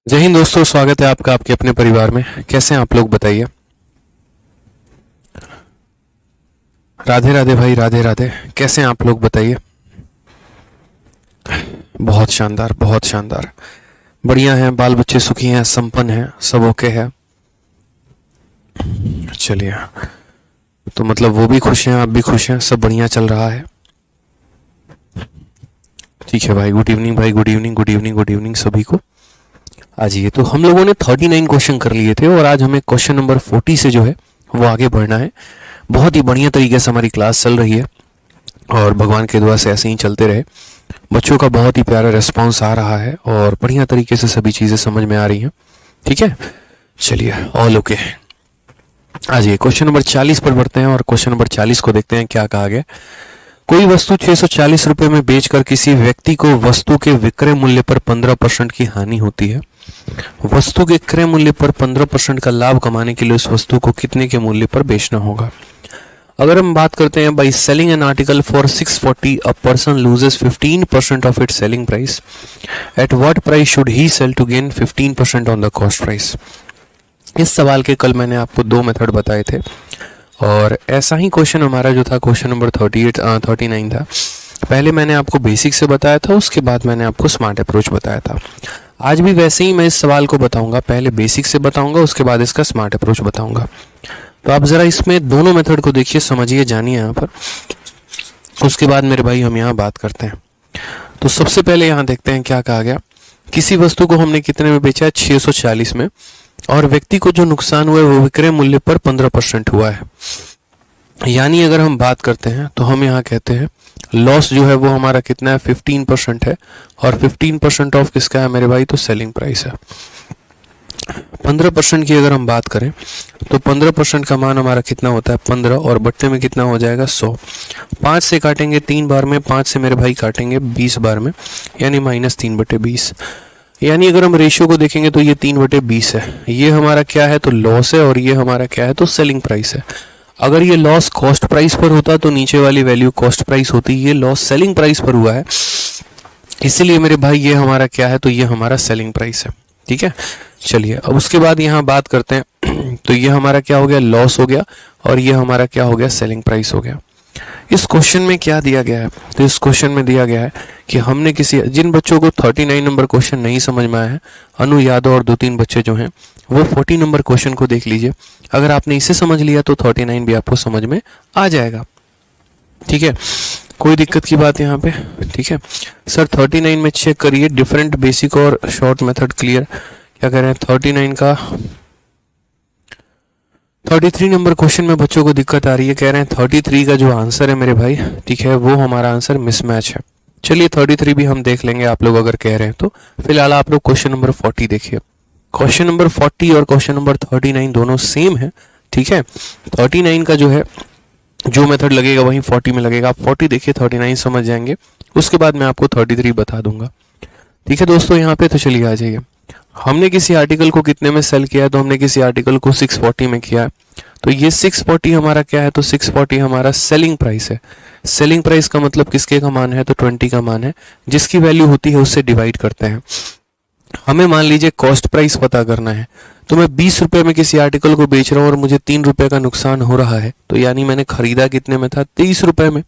जय हिंद दोस्तों, स्वागत है आपका आपके अपने परिवार में। कैसे हैं आप लोग, बताइए। राधे राधे भाई, राधे राधे। कैसे हैं आप लोग, बताइए। बहुत शानदार, बहुत शानदार, बढ़िया हैं। बाल बच्चे सुखी हैं, संपन्न हैं, सब ओके है। चलिए, तो मतलब वो भी खुश हैं, आप भी खुश हैं, सब बढ़िया चल रहा है। ठीक है भाई, गुड इवनिंग भाई, good evening, good evening, good evening सभी को। आज ये तो हम लोगों ने 39 क्वेश्चन कर लिए थे और आज हमें क्वेश्चन नंबर 40 से जो है वो आगे बढ़ना है। बहुत ही बढ़िया तरीके से हमारी क्लास चल रही है और भगवान के दुआ से ऐसे ही चलते रहे। बच्चों का बहुत ही प्यारा रिस्पांस आ रहा है और बढ़िया तरीके से सभी चीज़ें समझ में आ रही हैं। ठीक है, चलिए, ऑल ओके। आज ये क्वेश्चन नंबर 40 पर बढ़ते हैं और क्वेश्चन नंबर 40 को देखते हैं क्या कहा गया। कोई वस्तु 640 रुपए में बेचकर किसी व्यक्ति को वस्तु के विक्रय मूल्य पर 15% की हानि होती है। वस्तु के क्रय मूल्य पर 15% का लाभ कमाने के लिए उस वस्तु को कितने के मूल्य पर बेचना होगा। अगर हम बात करते हैं, by selling an article for 640 a person loses 15% of its selling price. At what price should he sell to gain 15% on the cost price. इस सवाल के कल मैंने आपको दो मेथड बताए थे और ऐसा ही क्वेश्चन हमारा जो था क्वेश्चन नंबर 39 था। पहले मैंने आपको बेसिक से बताया था, उसके बाद मैंने आपको स्मार्ट अप्रोच बताया था। आज भी वैसे ही मैं इस सवाल को बताऊंगा, पहले बेसिक से बताऊंगा, उसके बाद इसका स्मार्ट अप्रोच बताऊंगा। तो आप जरा इसमें दोनों मेथड को देखिए, समझिए, जानिए यहाँ पर। उसके बाद मेरे भाई हम यहाँ बात करते हैं। तो सबसे पहले यहाँ देखते हैं क्या कहा गया। किसी वस्तु को हमने कितने में बेचा है, 640 में, और व्यक्ति को जो नुकसान हुआ है वो विक्रय मूल्य पर 15% हुआ है। यानी अगर हम बात करते हैं तो हम यहाँ कहते हैं लॉस जो है वो हमारा कितना है, 15% है। और 15% ऑफ किसका है मेरे भाई, तो सेलिंग प्राइस है। 15% की अगर हम बात करें तो 15% का मान हमारा कितना होता है, 15, और बट्टे में कितना हो जाएगा, 100। 5 से काटेंगे 3 बार में, 5 से मेरे भाई काटेंगे 20 बार में, यानी -3/20। यानी अगर हम रेशियो को देखेंगे तो ये 3/20 है। ये हमारा क्या है, तो लॉस है, और ये हमारा क्या है, तो सेलिंग प्राइस है। अगर ये लॉस कॉस्ट प्राइस पर होता तो नीचे वाली वैल्यू कॉस्ट प्राइस होती। ये लॉस सेलिंग प्राइस पर हुआ है, इसीलिए मेरे भाई ये हमारा क्या है, तो ये हमारा सेलिंग प्राइस है। ठीक है, चलिए अब उसके बाद यहाँ बात करते हैं। तो ये हमारा क्या हो गया, लॉस हो गया, और ये हमारा क्या हो गया, सेलिंग प्राइस हो गया। इस क्वेश्चन में क्या दिया गया है, तो इस क्वेश्चन में दिया गया है कि हमने किसी, जिन बच्चों को 39 नंबर क्वेश्चन नहीं समझ में आया है, अनु यादव और 2-3 बच्चे जो हैं वो 40 नंबर क्वेश्चन को देख लीजिए। अगर आपने इसे समझ लिया तो 39 भी आपको समझ में आ जाएगा। ठीक है, कोई दिक्कत की बात यहाँ पे। ठीक है सर, 39 में चेक करिए, डिफरेंट बेसिक और शॉर्ट मेथड क्लियर। क्या कह रहे हैं, 39 का 33 नंबर क्वेश्चन में बच्चों को दिक्कत आ रही है। कह रहे हैं 33 का जो आंसर है मेरे भाई, ठीक है, वो हमारा आंसर मिसमैच है। चलिए 33 भी हम देख लेंगे, आप लोग अगर कह रहे हैं तो। फिलहाल आप लोग क्वेश्चन नंबर 40 देखिए। क्वेश्चन नंबर 40 और क्वेश्चन नंबर 39 दोनों सेम है। ठीक है, 39 का जो है जो मेथड लगेगा वही 40 में लगेगा। आप 40 देखिए, 39 समझ जाएंगे, उसके बाद मैं आपको 33 बता दूंगा। ठीक है दोस्तों, यहाँ पे तो चलिए आ जाइए। हमने किसी आर्टिकल को कितने में सेल किया है, तो हमने किसी आर्टिकल को 640 में किया है। तो ये 640 हमारा क्या है, तो 640 हमारा सेलिंग प्राइस है। सेलिंग प्राइस का मतलब किसके का मान है, तो 20 का मान है। जिसकी वैल्यू होती है उससे डिवाइड करते हैं। हमें मान लीजिए कॉस्ट प्राइस पता करना है, तो मैं 20 रुपए में किसी आर्टिकल को बेच रहा हूँ और मुझे 3 रुपए का नुकसान हो रहा है, तो यानी मैंने खरीदा कितने में था, 30 रुपए में।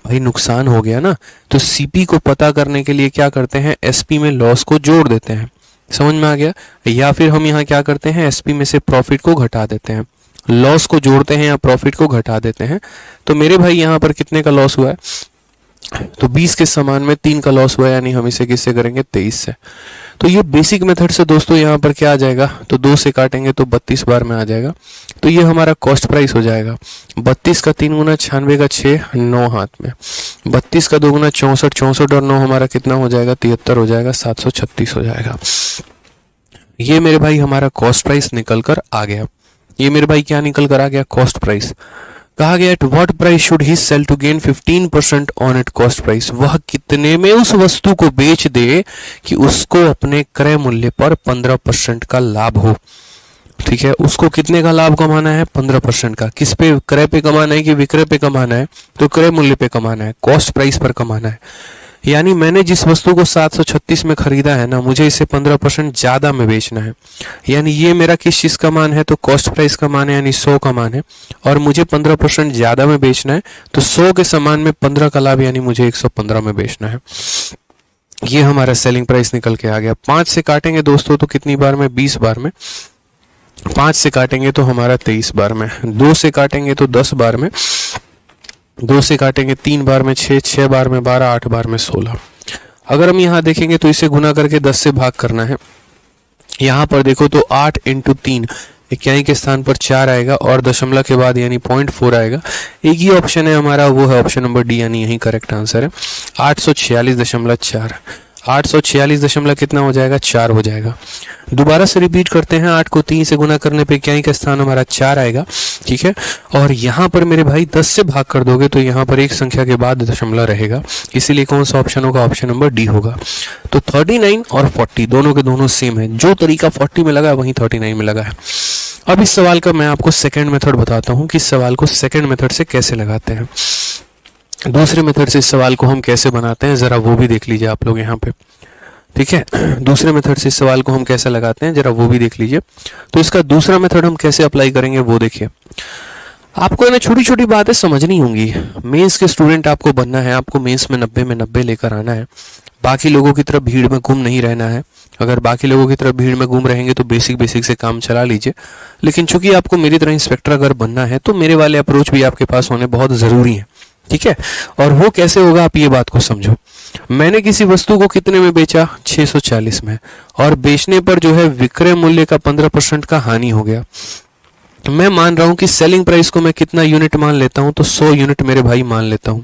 भाई नुकसान हो गया ना, तो सीपी को पता करने के लिए क्या करते हैं, एसपी में लॉस को जोड़ देते हैं। समझ में आ गया। या फिर हम यहाँ क्या करते हैं, एसपी में से प्रॉफिट को घटा देते हैं। लॉस को जोड़ते हैं या प्रॉफिट को घटा देते हैं। तो मेरे भाई यहाँ पर कितने का लॉस हुआ है, तो 20 के समान में 3 का लॉस हुआ है, यानी हम इसे किससे करेंगे, 23 से। तो ये बेसिक मेथड से दोस्तों यहाँ पर क्या आ जाएगा, तो 2 से काटेंगे तो 32 बार में आ जाएगा। तो ये हमारा कॉस्ट प्राइस हो जाएगा। 32 का 3 गुना 96 का 6, 9 हाथ में। 32 का 2 गुना 64, 64 और 9 हमारा कितना हो जाएगा, 73 हो जाएगा, 736 हो जाएगा। ये मेरे भाई हमारा कॉस्ट प्राइस निकल कर आ गया। ये मेरे भाई क्या निकल कर आ गया, कॉस्ट प्राइस। कहा गया at what price should he sell to gain 15% on it cost price. वह कितने में उस वस्तु को बेच दे कि उसको अपने क्रय मूल्य पर 15% का लाभ हो। ठीक है, उसको कितने का लाभ कमाना है, 15% का। किस पे, क्रय पे कमाना है कि विक्रय पे कमाना है, तो क्रय मूल्य पे कमाना है, कॉस्ट प्राइस पर कमाना है। यानी मैंने जिस वस्तु को 736 में खरीदा है ना, मुझे इसे 15% ज्यादा में बेचना है। यानी ये मेरा किस चीज का मान है, तो कॉस्ट प्राइस का मान है, यानी 100 का मान है, और मुझे 15% ज्यादा में बेचना है, तो 100 के समान में 15 का लाभ, यानी मुझे 115 में बेचना है। ये हमारा सेलिंग प्राइस निकल के आ गया। 5 से काटेंगे दोस्तों तो कितनी बार में, 20 बार में। 5 से काटेंगे तो हमारा 23 बार में। 2 से काटेंगे तो 10 बार में। 2 से काटेंगे 3 बार में 6, 6 बार में 12, 8 बार में 16। अगर हम यहाँ देखेंगे तो इसे गुना करके 10 से भाग करना है। यहाँ पर देखो तो 8 × 3, इक्याई के स्थान पर 4 आएगा और दशमलव के बाद यानी 0.4 आएगा। एक ही ऑप्शन है हमारा, वो है ऑप्शन नंबर डी, यानी यही करेक्ट आंसर है। 846.4, 846 दशमलव कितना हो जाएगा, 4 हो जाएगा। दोबारा से रिपीट करते हैं, 8 को 3 से गुना करने पे इक्याई का स्थान हमारा 4 आएगा, ठीक है। और यहाँ पर मेरे भाई 10 से भाग कर दोगे तो यहाँ पर एक संख्या के बाद दशमलव रहेगा, इसीलिए कौन सा ऑप्शन होगा, ऑप्शन नंबर डी होगा। तो 39 और 40 दोनों के दोनों सेम है, जो तरीका 40 में लगा है वहीं 39 में लगा है। अब इस सवाल का मैं आपको सेकेंड मेथड बताता हूँ कि इस सवाल को सेकेंड मेथड से कैसे लगाते हैं। दूसरे मेथड से इस सवाल को हम कैसे बनाते हैं, जरा वो भी देख लीजिए आप लोग यहाँ पे, ठीक है। दूसरे मेथड से इस सवाल को हम कैसे लगाते हैं, जरा वो भी देख लीजिए। तो इसका दूसरा मेथड हम कैसे अप्लाई करेंगे वो देखिए। आपको ना छोटी छोटी बातें समझनी होंगी। मेंस के स्टूडेंट आपको बनना है, आपको मेंस में 90 में 90 लेकर आना है। बाकी लोगों की तरफ भीड़ में गुम नहीं रहना है। अगर बाकी लोगों की तरफ भीड़ में गुम रहेंगे तो बेसिक से काम चला लीजिए, लेकिन चूंकि आपको मेरी तरह इंस्पेक्टर अगर बनना है तो मेरे वाले अप्रोच भी आपके पास होने बहुत जरूरी है, ठीक है। और वो कैसे होगा, आप ये बात को समझो। मैंने किसी वस्तु को कितने में बेचा, 640 में, और बेचने पर जो है विक्रय मूल्य का 15% का हानि हो गया। मैं मान रहा हूं कि सेलिंग प्राइस को मैं कितना यूनिट मान लेता हूं, तो 100 यूनिट मेरे भाई मान लेता हूं।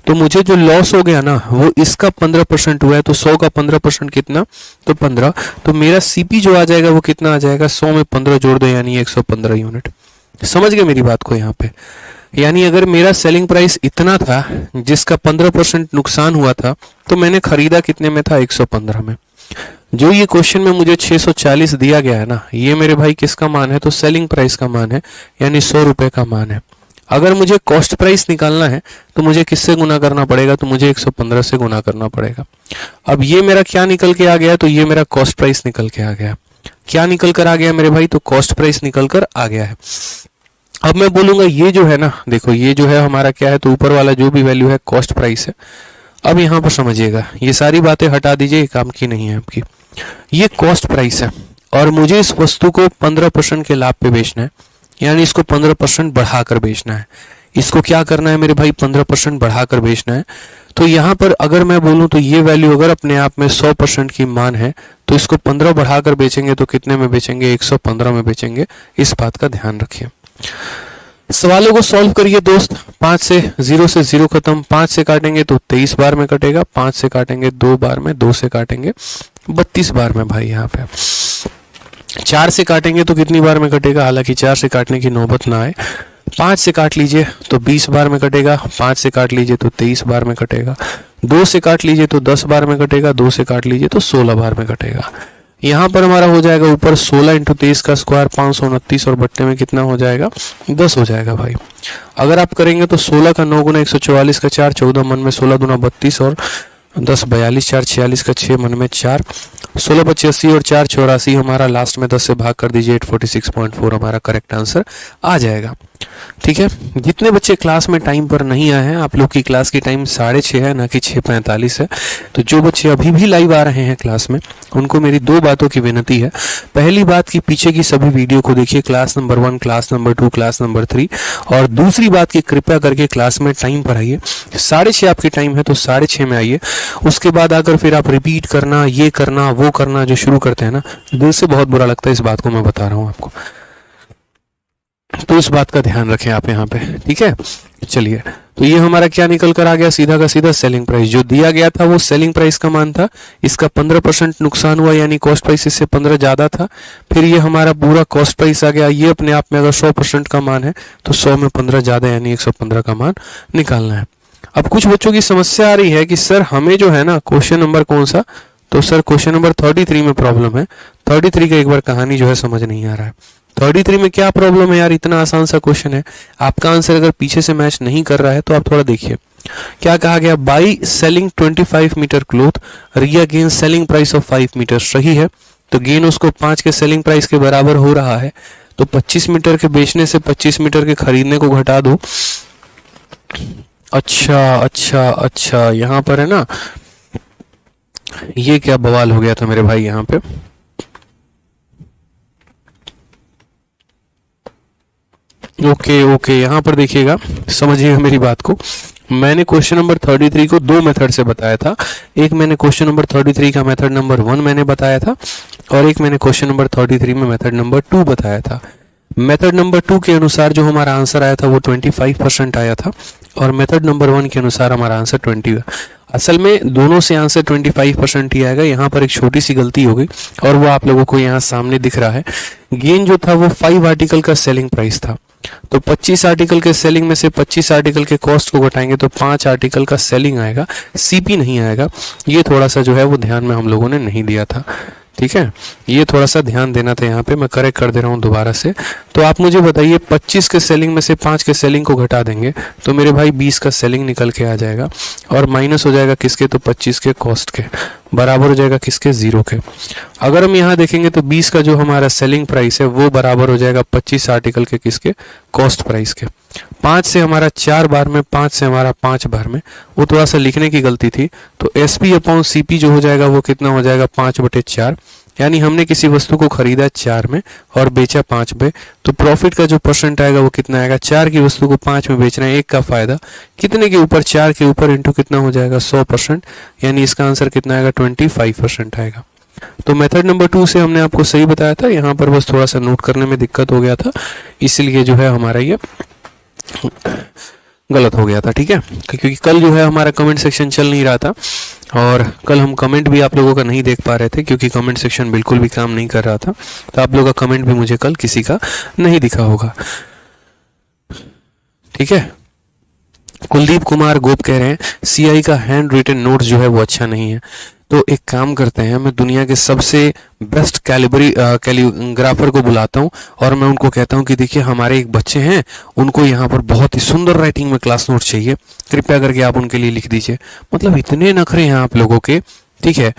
तो मुझे जो लॉस हो गया ना वो इसका 15% हुआ है, तो 100 का 15% कितना, तो 15। तो मेरा सीपी जो आ जाएगा वो कितना आ जाएगा, 100 में 15 जोड़ दो यानी 115 यूनिट। समझ गए मेरी बात को यहाँ पे। यानी अगर मेरा सेलिंग प्राइस इतना था जिसका 15% नुकसान हुआ था, तो मैंने खरीदा कितने में था, 115 में। जो ये क्वेश्चन में मुझे 640 दिया गया है ना, ये मेरे भाई किसका मान है, तो सेलिंग प्राइस का मान है, यानी 100 रुपए का मान है। अगर मुझे कॉस्ट प्राइस निकालना है तो मुझे किससे गुना करना पड़ेगा, तो मुझे 115 से गुना करना पड़ेगा। अब ये मेरा क्या निकल के आ गया, तो ये मेरा कॉस्ट प्राइस निकल के आ गया। क्या निकल कर आ गया मेरे भाई, तो कॉस्ट प्राइस निकल कर आ गया है। अब मैं बोलूंगा ये जो है ना, देखो ये जो है हमारा क्या है, तो ऊपर वाला जो भी वैल्यू है कॉस्ट प्राइस है। अब यहाँ पर समझिएगा, ये सारी बातें हटा दीजिए, काम की नहीं है आपकी। ये कॉस्ट प्राइस है और मुझे इस वस्तु को 15% के लाभ पे बेचना है, यानी इसको 15% बढ़ाकर बेचना है। इसको क्या करना है मेरे भाई, 15% बढ़ाकर बेचना है। तो यहाँ पर अगर मैं बोलूं तो ये वैल्यू अगर अपने आप में 100% की मान है, तो इसको 15 बढ़ाकर बेचेंगे तो कितने में बेचेंगे, 115 में बेचेंगे। इस बात का ध्यान रखिए। सवालों को सॉल्व करिए दोस्त। 5 से 0 से 0 खत्म। 5 से काटेंगे तो 23 बार में कटेगा। 5 से काटेंगे 2 बार में, 2 से काटेंगे 32 बार में भाई। यहाँ पे 4 से काटेंगे तो कितनी बार में कटेगा, हालांकि 4 से काटने की नौबत ना आए। 5 से काट लीजिए तो 20 बार में कटेगा। 5 से काट लीजिए तो 23 बार में कटेगा। 2 से काट लीजिए तो 10 बार में कटेगा। 2 से काट लीजिए तो 16 बार में कटेगा। यहाँ पर हमारा हो जाएगा ऊपर 16 × 23 का स्क्वायर 529 और बट्टे में कितना हो जाएगा, 10 हो जाएगा भाई। अगर आप करेंगे तो 16 का 9 गुना 144 का 4, 14 मन में 16 दूना 32 और 10 42, 4 46 का 6 मन में 4, 16 85 और 4 84 हमारा लास्ट में 10 से भाग कर दीजिए 846.4 हमारा करेक्ट आंसर आ जाएगा। ठीक है। जितने बच्चे क्लास में टाइम पर नहीं आए हैं, आप लोग की क्लास की टाइम 6:30 है, ना कि 6:45 है। तो जो बच्चे अभी भी लाइव आ रहे हैं क्लास में, उनको मेरी 2 बातों की विनती है। पहली बात कि पीछे की सभी वीडियो को देखिए, class number 1, class number 2, class number 3। और दूसरी बात कि कृपया करके क्लास में टाइम पर आइए। 6:30 आपकी टाइम है तो 6:30 में आइए। उसके बाद आकर फिर आप रिपीट करना, ये करना, वो करना जो शुरू करते हैं ना, दिल से बहुत बुरा लगता है। इस बात को मैं बता रहा हूँ आपको, तो इस बात का ध्यान रखें आप यहाँ पे। ठीक है, चलिए। तो ये हमारा क्या निकल कर आ गया, सीधा का सीधा सेलिंग प्राइस जो दिया गया था वो सेलिंग प्राइस का मान था। इसका 15% नुकसान हुआ, यानी कॉस्ट प्राइस इससे 15 ज्यादा था। फिर ये हमारा पूरा कॉस्ट प्राइस आ गया। ये अपने आप में अगर 100% का मान है तो 100 में 15 ज्यादा, यानी 115 का मान निकालना है। अब कुछ बच्चों की समस्या आ रही है कि सर हमें जो है ना क्वेश्चन नंबर कौन सा, तो सर क्वेश्चन नंबर 33 में प्रॉब्लम है। 33 का एक बार कहानी जो है समझ नहीं आ रहा है। 33 में क्या प्रॉब्लम है यार, इतना आसान सा क्वेश्चन है। आपका आंसर अगर पीछे से मैच नहीं कर रहा है तो आप थोड़ा देखिए क्या कहा गया, बाई सेलिंग 25 मीटर क्लोथ रिया gain selling price of 5 metre. सही है, तो गेन उसको 5 के सेलिंग प्राइस के बराबर हो रहा है, तो 25 मीटर के बेचने से 25 मीटर के खरीदने को घटा दो। अच्छा, यहां पर है ना, ये क्या बवाल हो गया था मेरे भाई यहाँ पे। ओके, यहाँ पर देखिएगा, समझिएगा मेरी बात को। मैंने क्वेश्चन नंबर 33 को दो मेथड से बताया था। एक मैंने क्वेश्चन नंबर 33 का मेथड नंबर 1 मैंने बताया था, और एक मैंने क्वेश्चन नंबर 33 में मेथड नंबर 2 बताया था। मेथड नंबर 2 के अनुसार जो हमारा आंसर आया था वो 25% आया था, और मेथड नंबर 1 के अनुसार हमारा आंसर 20। असल में दोनों से आंसर 25% ही आएगा। यहाँ पर एक छोटी सी गलती हो गई, और वो आप लोगों को यहाँ सामने दिख रहा है। गेन जो था वो 5 आर्टिकल का सेलिंग प्राइस था, तो 25 आर्टिकल के सेलिंग में से 25 आर्टिकल के कॉस्ट को घटाएंगे तो 5 आर्टिकल का सेलिंग आएगा, सीपी नहीं आएगा। ये थोड़ा सा जो है वो ध्यान में हम लोगों ने नहीं दिया था, ठीक है, ये थोड़ा सा ध्यान देना था। यहाँ पे मैं करेक्ट कर दे रहा हूँ दोबारा से। तो आप मुझे बताइए, 25 के सेलिंग में से 5 के सेलिंग को घटा देंगे तो मेरे भाई 20 का सेलिंग निकल के आ जाएगा, और माइनस हो जाएगा किसके, तो 25 के कॉस्ट के, बराबर हो जाएगा किसके, 0 के। अगर हम यहाँ देखेंगे तो 20 का जो हमारा सेलिंग प्राइस है वो बराबर हो जाएगा 25 आर्टिकल के किसके, कॉस्ट प्राइस के। 5 से हमारा 4 बार में, 5 से हमारा 5 बार में, वो थोड़ा सा लिखने की गलती थी। तो SP अपॉन CP जो हो जाएगा वो कितना हो जाएगा, 5/4। यानी हमने किसी वस्तु को खरीदा 4 में और बेचा 5 में, तो प्रॉफिट का जो परसेंट आएगा वो कितना आएगा, 4 की वस्तु को 5 में बेच रहे हैं, 1 का फायदा कितने के ऊपर, 4 के ऊपर, इंटू कितना हो जाएगा, 100%। यानी इसका आंसर कितना आएगा, 25% आएगा। तो मेथड नंबर 2 से हमने आपको सही बताया था, यहाँ पर बस थोड़ा सा नोट करने में दिक्कत हो गया था, इसलिए जो है हमारा ये गलत हो गया था, ठीक है। क्योंकि कल जो है हमारा कमेंट सेक्शन चल नहीं रहा था, और कल हम कमेंट भी आप लोगों का नहीं देख पा रहे थे क्योंकि कमेंट सेक्शन बिल्कुल भी काम नहीं कर रहा था। तो आप लोगों का कमेंट भी मुझे कल किसी का नहीं दिखा होगा, ठीक है। कुलदीप कुमार गोप कह रहे हैं CI का हैंड रिटन नोट्स जो है वो अच्छा नहीं है। तो एक काम करते हैं, मैं दुनिया के सबसे बेस्ट कैलीग्राफर को बुलाता हूँ, और मैं उनको कहता हूँ कि देखिए हमारे एक बच्चे हैं, उनको यहाँ पर बहुत ही सुंदर राइटिंग में क्लास नोट चाहिए, कृपया करके आप उनके लिए लिख दीजिए। मतलब इतने नखरे हैं आप लोगों के, ठीक है,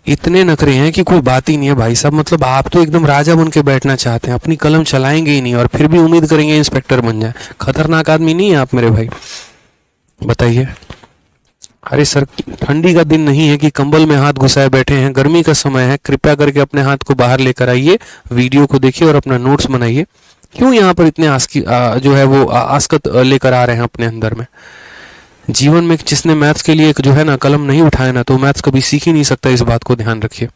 इतने नखरे हैं कि कोई बात ही नहीं है भाई साहब। मतलब आप तो एकदम राजा बन के बैठना चाहते हैं, अपनी कलम चलाएंगे ही नहीं, और फिर भी उम्मीद करेंगे इंस्पेक्टर बन जाए। खतरनाक आदमी नहीं है आप मेरे भाई, बताइए। अरे सर, ठंडी का दिन नहीं है कि कंबल में हाथ घुसाए बैठे हैं, गर्मी का समय है, कृपया करके अपने हाथ को बाहर लेकर आइए, वीडियो को देखिए और अपना नोट्स बनाइए। क्यों यहाँ पर इतने जो है वो आस्कत लेकर आ रहे हैं अपने अंदर में। जीवन में जिसने मैथ्स के लिए एक जो है ना कलम नहीं उठाया ना, तो मैथ्स कभी सीख ही नहीं सकता, इस बात को ध्यान रखिए।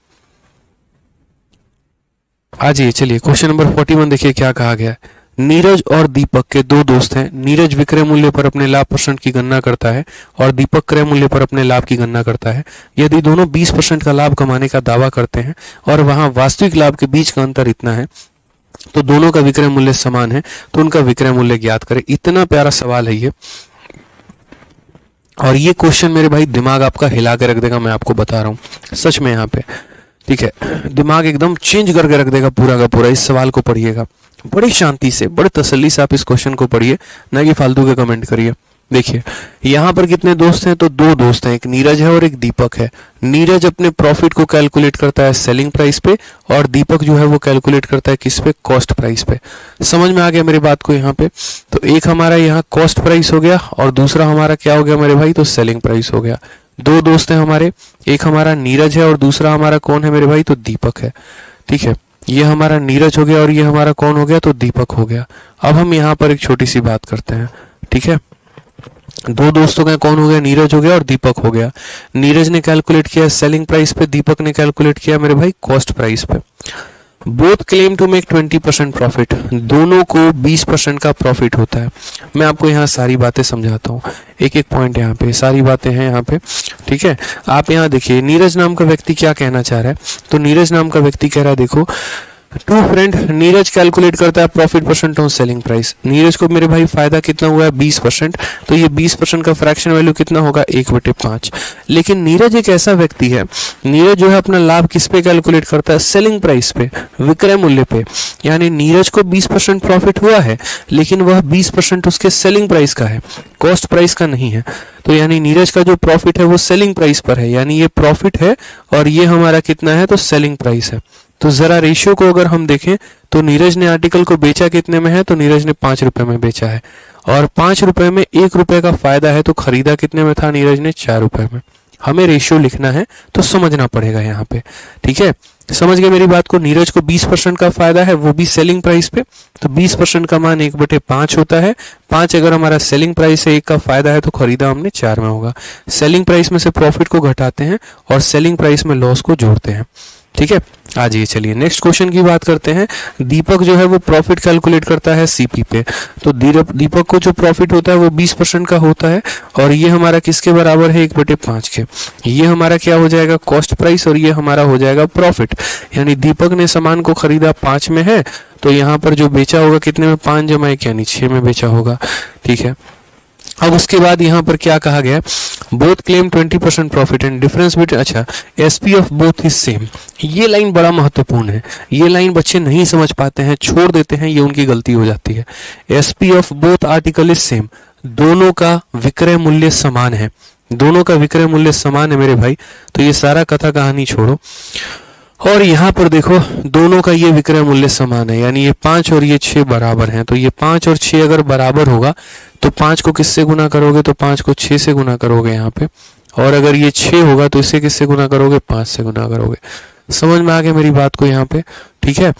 आ जाइए, चलिए क्वेश्चन नंबर 41 देखिए क्या कहा गया है। नीरज और दीपक के दो दोस्त हैं। नीरज विक्रय मूल्य पर अपने लाभ % की गणना करता है और दीपक क्रय मूल्य पर अपने लाभ की गणना करता है। यदि दोनों 20% का लाभ कमाने का दावा करते हैं और वहां वास्तविक लाभ के बीच का अंतर इतना है, तो दोनों का विक्रय मूल्य समान है, तो उनका विक्रय मूल्य ज्ञात करें। इतना प्यारा सवाल है ये, और ये क्वेश्चन मेरे भाई दिमाग आपका हिला के रख देगा, मैं आपको बता रहा हूँ सच में यहाँ पे, ठीक है। दिमाग एकदम चेंज करके रख देगा पूरा का पूरा। इस सवाल को पढ़िएगा बड़ी शांति से, बड़े तसल्ली से आप इस क्वेश्चन को पढ़िए, ना कि फालतू के कमेंट करिए। देखिए यहाँ पर कितने दोस्त हैं, तो दो दोस्त हैं, एक नीरज है और एक दीपक है। नीरज अपने प्रॉफिट को कैलकुलेट करता है सेलिंग प्राइस पे, और दीपक जो है वो कैलकुलेट करता है किस पे, कॉस्ट प्राइस पे। समझ में आ गया मेरी बात को यहाँ पे। तो एक हमारा यहाँ कॉस्ट प्राइस हो गया और दूसरा हमारा क्या हो गया मेरे भाई, तो सेलिंग प्राइस हो गया। दो दोस्त हैं हमारे, एक हमारा नीरज है और दूसरा हमारा कौन है मेरे भाई, तो दीपक है, ठीक है। ये हमारा नीरज हो गया और ये हमारा कौन हो गया, तो दीपक हो गया। अब हम यहाँ पर एक छोटी सी बात करते हैं, ठीक है। दो दोस्तों का कौन हो गया, नीरज हो गया और दीपक हो गया। नीरज ने कैलकुलेट किया सेलिंग प्राइस पे, दीपक ने कैलकुलेट किया मेरे भाई कॉस्ट प्राइस पे। Both claim to make 20% profit, दोनों को 20% का प्रॉफिट होता है। मैं आपको यहाँ सारी बातें समझाता हूँ, एक एक पॉइंट यहाँ पे, सारी बातें हैं यहाँ पे, ठीक है। आप यहाँ देखिए नीरज नाम का व्यक्ति क्या कहना चाह रहा है, तो नीरज नाम का व्यक्ति कह रहा है देखो टू फ्रेंड, नीरज कैलकुलेट करता है profit percent on selling price. Neeraj को मेरे भाई फायदा कितना हुआ है 20%, तो ये 20% का फ्रैक्शन वैल्यू कितना होगा 1/5। लेकिन नीरज एक ऐसा व्यक्ति है, नीरज जो है अपना लाभ किस पे कैलकुलेट करता है, सेलिंग प्राइस पे, विक्रय मूल्य पे। यानी नीरज को 20% प्रॉफिट हुआ है, लेकिन वह 20% उसके सेलिंग प्राइस का है, कॉस्ट प्राइस का नहीं है। तो यानी नीरज का जो प्रॉफिट है वो सेलिंग प्राइस पर है, यानी ये प्रॉफिट है और ये हमारा कितना है, तो सेलिंग प्राइस है। तो जरा रेशियो को अगर हम देखें तो नीरज ने आर्टिकल को बेचा कितने में है, तो नीरज ने 5 रुपए में बेचा है, और 5 रुपए में 1 रुपए का फायदा है, तो खरीदा कितने में था, नीरज ने 4 रुपए में। हमें रेशियो लिखना है तो समझना पड़ेगा यहाँ पे, ठीक है। समझ गए मेरी बात को। नीरज को 20% का फायदा है, वो भी सेलिंग प्राइस पे, तो 20% का मान 1/5 होता है। 5 अगर हमारा सेलिंग प्राइस है, 1 का फायदा है, तो खरीदा हमने 4 में होगा। सेलिंग प्राइस में से प्रॉफिट को घटाते हैं और सेलिंग प्राइस में लॉस को जोड़ते हैं, ठीक है। आ जाइए, चलिए नेक्स्ट क्वेश्चन की बात करते हैं। दीपक जो है वो प्रॉफिट कैलकुलेट करता है सीपी पे। तो दीपक को जो प्रॉफिट होता है वो 20% का होता है, और ये हमारा किसके बराबर है, 1/5 के। ये हमारा क्या हो जाएगा, कॉस्ट प्राइस, और ये हमारा हो जाएगा प्रॉफिट। यानी दीपक ने सामान को खरीदा 5 में है, तो यहाँ पर जो बेचा होगा कितने में, 5 जमा 1 यानी 6 में बेचा होगा, ठीक है। अब उसके बाद यहाँ पर क्या कहा गया, both claim 20% profit and difference between, अच्छा, SP of both is same. ये लाइन बड़ा महत्वपूर्ण है, ये लाइन बच्चे नहीं समझ पाते हैं, छोड़ देते हैं, ये उनकी गलती हो जाती है। SP of both article is same, दोनों का विक्रय मूल्य समान है, दोनों का विक्रय मूल्य समान है मेरे भाई। तो ये सारा कथा कहानी छोड़ो, और यहाँ पर देखो दोनों का ये विक्रय मूल्य समान है, यानी ये 5 और ये 6 बराबर हैं। तो ये 5 और 6 अगर बराबर होगा तो 5 को किससे गुना करोगे, तो 5 को 6 से गुना करोगे यहाँ पे, और अगर ये 6 होगा तो इसे किससे गुना करोगे, 5 से गुना करोगे। समझ में आ गया मेरी बात को यहाँ पे, ठीक है।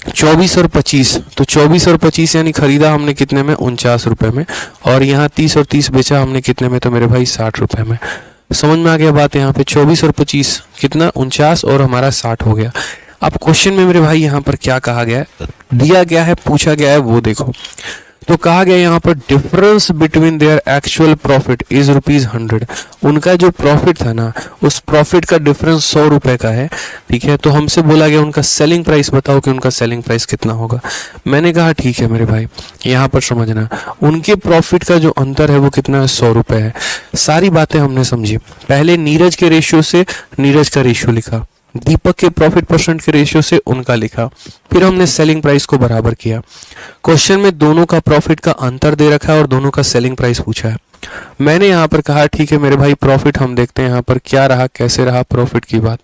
24 और 25, तो 24 और 25 यानी खरीदा हमने कितने में, 49 रुपए में, और यहाँ 30 और 30 बेचा हमने कितने में, तो मेरे भाई 60 रुपए में। समझ में आ गया बात। यहाँ पे 24 और 25 कितना, 49, और हमारा 60 हो गया। अब क्वेश्चन में मेरे भाई यहाँ पर क्या कहा गया है, दिया गया है, पूछा गया है, वो देखो। तो कहा गया यहाँ पर difference between their actual profit is ₹100। उनका जो प्रॉफिट था ना, उस प्रॉफिट का डिफरेंस 100 रुपए का है, ठीक है। तो हमसे बोला गया उनका सेलिंग प्राइस बताओ कि उनका सेलिंग प्राइस कितना होगा। मैंने कहा ठीक है मेरे भाई, यहाँ पर समझना, उनके प्रॉफिट का जो अंतर है वो कितना है, 100 रुपए है। सारी बातें हमने समझी। पहले नीरज के रेशियो से नीरज का रेशियो लिखा, दीपक के प्रॉफिट परसेंट के रेशियो से उनका लिखा, फिर हमने सेलिंग प्राइस को बराबर किया। क्वेश्चन में दोनों का प्रॉफिट का अंतर दे रखा है और दोनों का सेलिंग प्राइस पूछा है। मैंने यहाँ पर कहा ठीक है मेरे भाई, प्रॉफिट हम देखते हैं यहाँ पर क्या रहा, कैसे रहा प्रॉफिट की बात।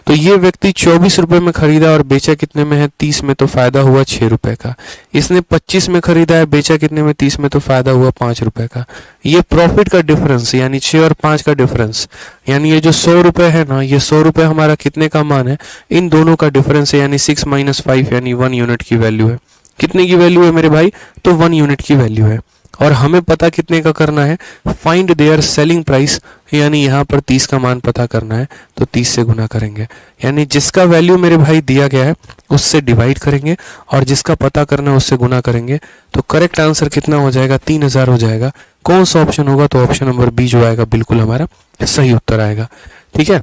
तो ये व्यक्ति 24 रुपए में खरीदा और बेचा कितने में है, 30 में, तो फायदा हुआ 6 रुपए का। इसने 25 में खरीदा है, बेचा कितने में, 30 में, तो फायदा हुआ 5 रुपए का। ये प्रॉफिट का डिफरेंस, यानी 6 और 5 का डिफरेंस, यानी ये जो 100 रुपए है ना, ये 100 रुपए हमारा कितने का मान है, इन दोनों का डिफरेंस है, यानी 6 - 5 यानी 1 यूनिट की वैल्यू है। कितने की वैल्यू है मेरे भाई, तो 1 यूनिट की वैल्यू है। और हमें पता कितने का करना है, फाइंड देयर सेलिंग प्राइस, यानी यहाँ पर 30 का मान पता करना है, तो 30 से गुना करेंगे। यानी जिसका वैल्यू मेरे भाई दिया गया है उससे डिवाइड करेंगे, और जिसका पता करना है उससे गुना करेंगे। तो करेक्ट आंसर कितना हो जाएगा, 3000 हो जाएगा। कौन सा ऑप्शन होगा, तो ऑप्शन नंबर बी जो आएगा बिल्कुल हमारा सही उत्तर आएगा, ठीक है।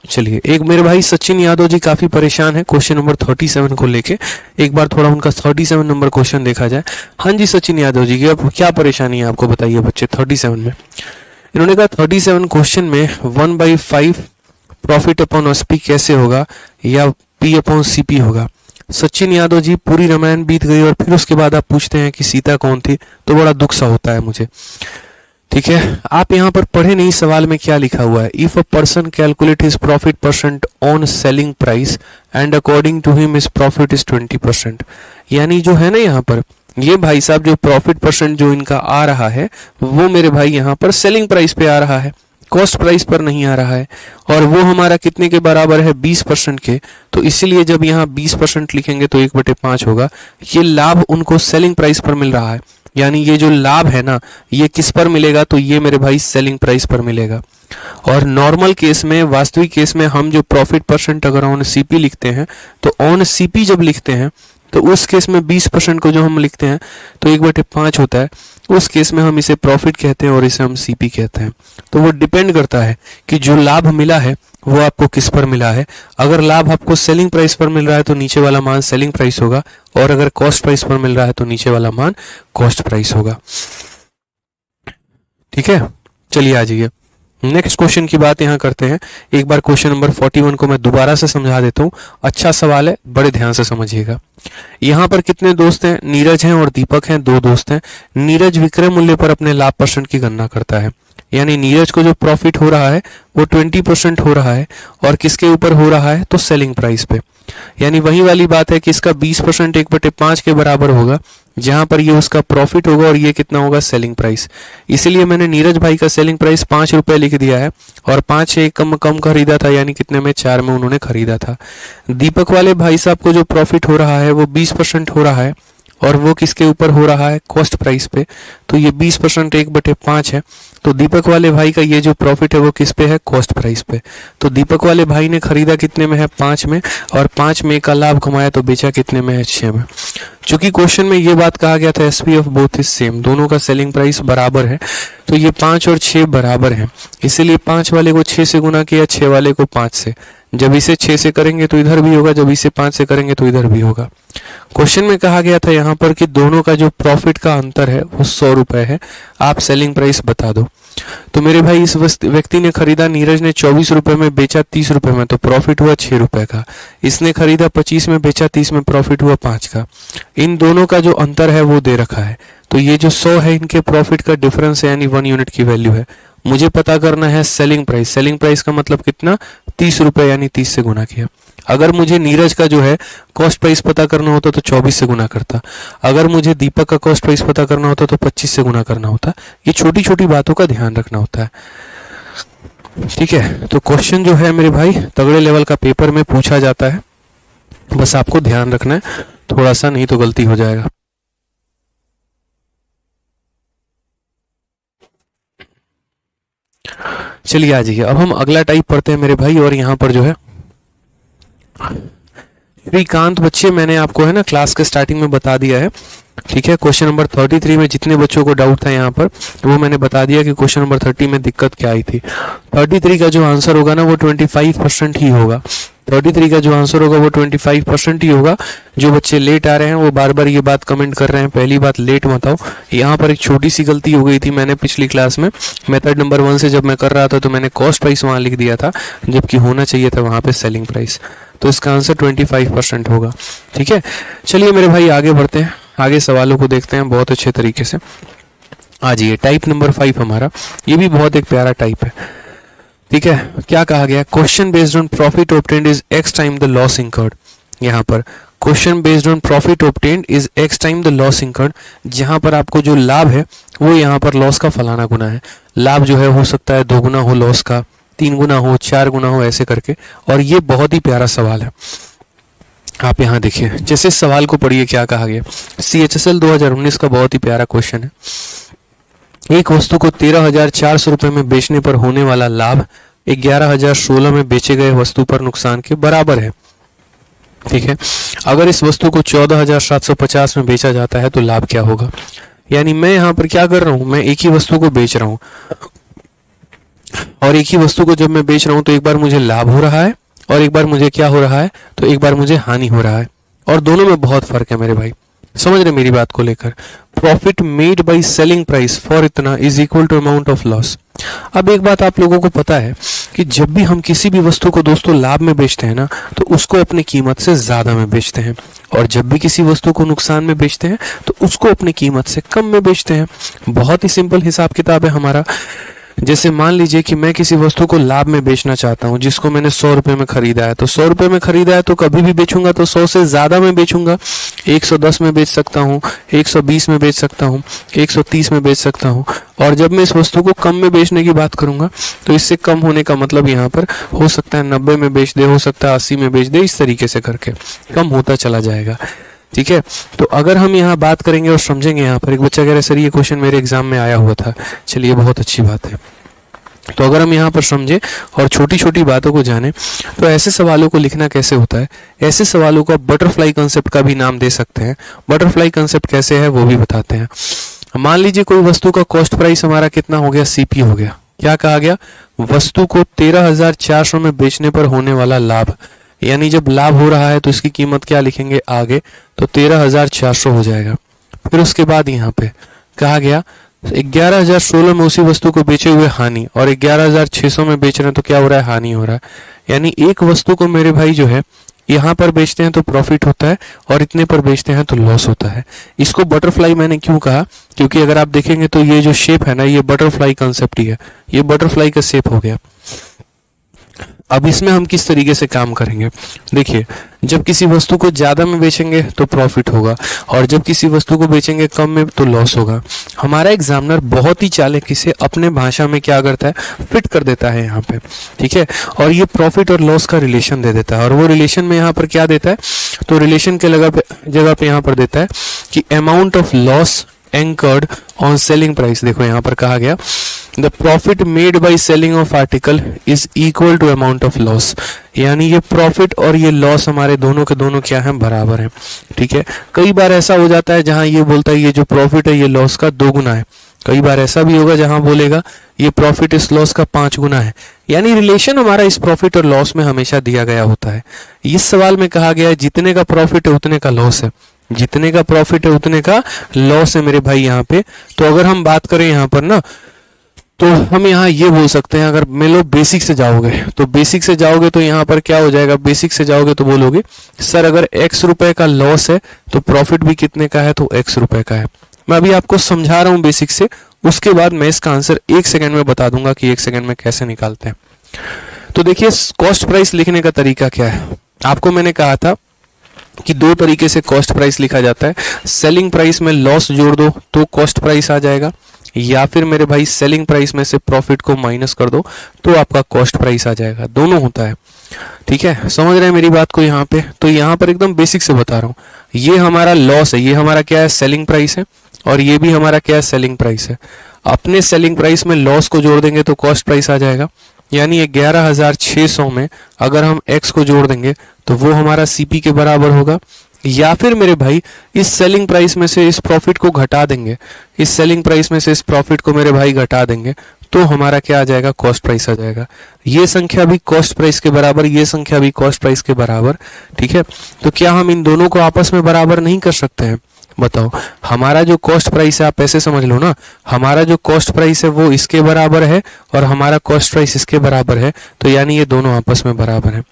चलिए, एक मेरे भाई सचिन यादव जी काफी परेशान है क्वेश्चन नंबर 37 को लेके। एक बार थोड़ा उनका 37 नंबर क्वेश्चन देखा जाए। हाँ जी सचिन यादव जी, अब क्या परेशानी है आपको, बताइए बच्चे। 37 में इन्होंने कहा 37 क्वेश्चन में 1/5 प्रॉफिट अपॉन एसपी कैसे होगा, या पी अपॉन सीपी होगा। सचिन यादव जी, पूरी रामायण बीत गई और फिर उसके बाद आप पूछते हैं कि सीता कौन थी, तो बड़ा दुख सा होता है मुझे, ठीक है। आप यहाँ पर पढ़े नहीं, सवाल में क्या लिखा हुआ है, if a person calculate his profit percent on selling price and according to him his profit is 20%। यानी जो है ना यहाँ पर, ये भाई साहब जो प्रॉफिट परसेंट जो इनका आ रहा है वो मेरे भाई यहाँ पर सेलिंग प्राइस पे आ रहा है, कॉस्ट प्राइस पर नहीं आ रहा है। और वो हमारा कितने के बराबर है, 20% के। तो इसीलिए जब यहाँ 20% लिखेंगे तो 1/5 होगा। ये लाभ उनको सेलिंग प्राइस पर मिल रहा है, यानी ये जो लाभ है ना, ये किस पर मिलेगा, तो ये मेरे भाई सेलिंग प्राइस पर मिलेगा। और नॉर्मल केस में, वास्तविक केस में हम जो प्रॉफिट परसेंट अगर ऑन सीपी लिखते हैं, तो ऑन सीपी जब लिखते हैं तो उस केस में 20% को जो हम लिखते हैं तो 1/5 होता है, उस केस में हम इसे प्रॉफिट कहते हैं और इसे हम सीपी कहते हैं। तो वो डिपेंड करता है कि जो लाभ मिला है वो आपको किस पर मिला है। अगर लाभ आपको सेलिंग प्राइस पर मिल रहा है तो नीचे वाला मान सेलिंग प्राइस होगा, और अगर कॉस्ट प्राइस पर मिल रहा है तो नीचे वाला मान कॉस्ट प्राइस होगा। ठीक है, चलिए आ जाइए नेक्स्ट क्वेश्चन की बात यहाँ करते हैं। एक बार क्वेश्चन नंबर 41 को मैं दोबारा से समझा देता हूँ, अच्छा सवाल है, बड़े ध्यान से समझिएगा। यहाँ पर कितने दोस्त हैं? नीरज हैं और दीपक हैं, 2 दोस्त हैं। नीरज विक्रय मूल्य पर अपने लाभ परसेंट की गणना करता है, यानी नीरज को जो प्रॉफिट हो रहा है वो 20% हो रहा है, और किसके ऊपर हो रहा है? तो सेलिंग प्राइस पे। यानी वही वाली बात है कि इसका 20% 1/5 के बराबर होगा, जहां पर ये उसका प्रॉफिट होगा और ये कितना होगा? Selling price. इसीलिए मैंने नीरज भाई का सेलिंग प्राइस 5 रुपए लिख दिया है, और 5 से कम खरीदा था, यानी कितने में? 4 में उन्होंने खरीदा था। दीपक वाले भाई साहब को जो प्रॉफिट हो रहा है वो 20% हो रहा है, और वो किसके ऊपर हो रहा है? कॉस्ट प्राइस पे। तो ये 20% 1/5 है, तो दीपक वाले भाई का ये जो प्रॉफिट है वो किस पे है? कॉस्ट प्राइस पे। तो दीपक वाले भाई ने खरीदा कितने में है? 5 में, और 5 में का लाभ कमाया तो बेचा कितने में है? 6 में। चूंकि क्वेश्चन में ये बात कहा गया था SP of both is same, दोनों का सेलिंग प्राइस बराबर है, तो ये 5 और 6 बराबर है, इसीलिए 5 वाले को 6 से गुना किया, 6 वाले को 5 से। जब इसे 6 से करेंगे तो इधर भी होगा, जब इसे 5 से करेंगे तो इधर भी होगा। क्वेश्चन में कहा गया था यहाँ पर कि दोनों का जो प्रॉफिट का अंतर है वो 100 रुपए है, आप सेलिंग प्राइस बता दो। तो मेरे भाई इस व्यक्ति ने खरीदा, नीरज ने 24 रुपए में, बेचा 30 रुपए में, तो प्रॉफिट हुआ 6 रुपए का। इसने खरीदा 25 में, बेचा 30 में, प्रॉफिट हुआ 5 का। इन दोनों का जो अंतर है वो दे रखा है, तो ये जो 100 है इनके प्रॉफिट का डिफरेंस है, यानी 1 यूनिट की वैल्यू है। मुझे पता करना है सेलिंग प्राइस। सेलिंग प्राइस का मतलब कितना? 30 रुपए, यानी 30 से गुना किया। अगर मुझे नीरज का जो है कॉस्ट प्राइस पता करना होता तो 24 से गुना करता, अगर मुझे दीपक का कॉस्ट प्राइस पता करना होता तो 25 से गुना करना होता। ये छोटी छोटी बातों का ध्यान रखना होता है, ठीक है। तो क्वेश्चन जो है मेरे भाई तगड़े लेवल का पेपर में पूछा जाता है, बस आपको ध्यान रखना है थोड़ा सा, नहीं तो गलती हो जाएगा। चलिए आ जाइए, अब हम अगला टाइप पढ़ते हैं मेरे भाई, और यहाँ पर जो है श्रीकांत बच्चे, मैंने आपको है ना क्लास के स्टार्टिंग में बता दिया है, ठीक है। क्वेश्चन नंबर 33 में जितने बच्चों को डाउट था यहाँ पर वो मैंने बता दिया कि क्वेश्चन नंबर 30 में दिक्कत क्या आई थी। 33 का जो आंसर होगा ना वो 25% ही होगा। 33 का जो आंसर होगा वो 25% ही होगा। जो बच्चे लेट आ रहे हैं वो बार बार ये बात कमेंट कर रहे हैं, पहली बात लेट मत आओ। यहाँ पर एक छोटी सी गलती हो गई थी, मैंने पिछली क्लास में मेथड नंबर 1 से जब मैं कर रहा था तो मैंने कॉस्ट प्राइस वहाँ लिख दिया था, जबकि होना चाहिए था वहाँ पे सेलिंग प्राइस। तो इसका आंसर 25% होगा, ठीक है। चलिए मेरे भाई आगे बढ़ते हैं, आगे सवालों को देखते हैं बहुत अच्छे तरीके से। आ जाइए टाइप नंबर 5 हमारा, ये भी बहुत एक प्यारा टाइप है, ठीक है। क्या कहा गया? Question based on profit obtained is x time the loss incurred. यहाँ पर question based on profit obtained is x time the loss incurred, जहां पर आपको जो लाभ है वो यहाँ पर लॉस का फलाना गुना है। लाभ जो है हो सकता है 2 गुना हो लॉस का, 3 गुना हो, 4 गुना हो, ऐसे करके। और ये बहुत ही प्यारा सवाल है, आप यहाँ देखिए, जैसे इस सवाल को पढ़िए क्या कहा गया। CHSL 2019 का बहुत ही प्यारा क्वेश्चन है। एक वस्तु को 13,400 रुपए में बेचने पर होने वाला लाभ 11,016 में बेचे गए वस्तु पर नुकसान के बराबर है, ठीक है। अगर इस वस्तु को 14,750 में बेचा जाता है तो लाभ क्या होगा? यानी मैं यहाँ पर क्या कर रहा हूँ, मैं एक ही वस्तु को बेच रहा हूँ, और एक ही वस्तु को जब मैं बेच रहा हूँ तो एक बार मुझे लाभ हो रहा है और एक बार मुझे क्या हो रहा है, तो एक बार मुझे हानि हो रहा है, और दोनों में बहुत फर्क है मेरे भाई, समझ रहे मेरी बात को लेकर। Profit made by selling price for इतना is equal to amount of loss. अब एक बात आप लोगों को पता है कि जब भी हम किसी भी वस्तु को दोस्तों लाभ में बेचते हैं ना, तो उसको अपनी कीमत से ज्यादा में बेचते हैं, और जब भी किसी वस्तु को नुकसान में बेचते हैं तो उसको अपनी कीमत से कम में बेचते हैं। बहुत ही सिंपल हिसाब किताब है हमारा। जैसे मान लीजिए कि मैं किसी वस्तु को लाभ में बेचना चाहता हूं, जिसको मैंने 100 रुपए में खरीदा है, तो 100 रुपए में खरीदा है तो कभी भी बेचूंगा तो 100 से ज्यादा में बेचूंगा। 110 में बेच सकता हूं, 120 में बेच सकता हूं, 130 में बेच सकता हूं। और जब मैं इस वस्तु को कम में बेचने की बात करूंगा तो इससे कम होने का मतलब यहाँ पर हो सकता है 90 में बेच दे, हो सकता है 80 में बेच दे, इस तरीके से करके कम होता चला जाएगा, ठीक है। तो अगर हम यहाँ बात करेंगे और समझेंगे, यहाँ पर एक बच्चा कह रहा है सर ये क्वेश्चन मेरे एग्जाम में आया हुआ था, चलिए बहुत अच्छी बात है। तो अगर हम यहाँ पर समझे और छोटी छोटी बातों को जाने तो ऐसे सवालों को लिखना कैसे होता है, ऐसे सवालों को बटरफ्लाई कंसेप्ट का भी नाम दे सकते हैं। बटरफ्लाई कंसेप्ट कैसे है वो भी बताते हैं। मान लीजिए कोई वस्तु का कॉस्ट प्राइस हमारा कितना हो गया, सीपी हो गया। क्या कहा गया, वस्तु को 13,400 में बेचने पर होने वाला लाभ, यानी जब लाभ हो रहा है तो इसकी कीमत क्या लिखेंगे आगे, तो 13,400 हो जाएगा। फिर उसके बाद यहाँ पे कहा गया 11,016 में उसी वस्तु को बेचे हुए हानि, और 11,600 में बेच रहे हैं तो क्या हो रहा है, हानि हो रहा है। यानी एक वस्तु को मेरे भाई जो है यहाँ पर बेचते हैं तो प्रॉफिट होता है और इतने पर बेचते हैं तो लॉस होता है। इसको बटरफ्लाई मैंने क्यों कहा, क्योंकि अगर आप देखेंगे तो ये जो शेप है ना, ये बटरफ्लाई कंसेप्ट ही है, ये बटरफ्लाई का शेप हो गया। अब इसमें हम किस तरीके से काम करेंगे, देखिए जब किसी वस्तु को ज्यादा में बेचेंगे तो प्रॉफिट होगा और जब किसी वस्तु को बेचेंगे कम में तो लॉस होगा। हमारा एग्जामिनर बहुत ही चालाकी से अपने भाषा में क्या करता है, फिट कर देता है यहाँ पे, ठीक है, और ये प्रॉफिट और लॉस का रिलेशन दे देता है। और वो रिलेशन में यहाँ पर क्या देता है, तो रिलेशन के जगह पे यहाँ पर देता है कि amount of loss incurred on selling price. देखो यहाँ पर कहा गया the profit made by selling of article is equal to amount of loss, यानी ये प्रॉफिट और ये लॉस हमारे दोनों के दोनों क्या है, बराबर है। ठीक है, कई बार ऐसा हो जाता है जहां ये बोलता है ये जो प्रॉफिट है ये लॉस का 2 गुना है, कई बार ऐसा भी होगा जहां बोलेगा ये प्रॉफिट इस लॉस का 5 गुना है। यानी रिलेशन हमारा इस प्रॉफिट और लॉस में हमेशा दिया गया होता है। इस सवाल में कहा गया है जितने का प्रॉफिट है उतने का लॉस है, जितने का प्रॉफिट है उतने का लॉस है मेरे भाई यहाँ पे। तो अगर हम बात करें यहाँ पर ना, तो हम यहाँ ये बोल सकते हैं, अगर मान लो बेसिक से जाओगे तो बेसिक से जाओगे तो यहाँ पर क्या हो जाएगा, बेसिक से जाओगे तो बोलोगे सर अगर x रुपए का लॉस है तो प्रॉफिट भी कितने का है, तो x रुपए का है। मैं अभी आपको समझा रहा हूँ बेसिक से, उसके बाद मैं इसका आंसर 1 सेकंड में बता दूंगा कि 1 सेकंड में कैसे निकालते हैं। तो देखिए कॉस्ट प्राइस लिखने का तरीका क्या है, आपको मैंने कहा था कि 2 तरीके से कॉस्ट प्राइस लिखा जाता है। सेलिंग प्राइस में लॉस जोड़ दो तो कॉस्ट प्राइस आ जाएगा, या फिर मेरे भाई सेलिंग प्राइस में से प्रॉफिट को माइनस कर दो तो आपका कॉस्ट प्राइस आ जाएगा, दोनों होता है। ठीक है, समझ रहे हैं मेरी बात को यहाँ पे। तो यहाँ पर एकदम बेसिक से बता रहा हूँ, ये हमारा लॉस है, ये हमारा क्या है, सेलिंग प्राइस है, और ये भी हमारा क्या है, सेलिंग प्राइस है। अपने सेलिंग प्राइस में लॉस को जोड़ देंगे तो कॉस्ट प्राइस आ जाएगा, यानी 11,600 में अगर हम x को जोड़ देंगे तो वो हमारा CP के बराबर होगा। या फिर मेरे भाई इस सेलिंग प्राइस में से इस प्रॉफिट को घटा देंगे, इस सेलिंग प्राइस में से इस प्रॉफिट को मेरे भाई घटा देंगे तो हमारा क्या आ जाएगा, कॉस्ट प्राइस आ जाएगा। ये संख्या भी कॉस्ट प्राइस के बराबर, ये संख्या भी कॉस्ट प्राइस के बराबर। ठीक है, तो क्या हम इन दोनों को आपस में बराबर नहीं कर सकते हैं, बताओ। हमारा जो कॉस्ट प्राइस है, आप ऐसे समझ लो ना, हमारा जो कॉस्ट प्राइस है वो इसके बराबर है और हमारा कॉस्ट प्राइस इसके बराबर है, तो यानी ये दोनों आपस में बराबर है।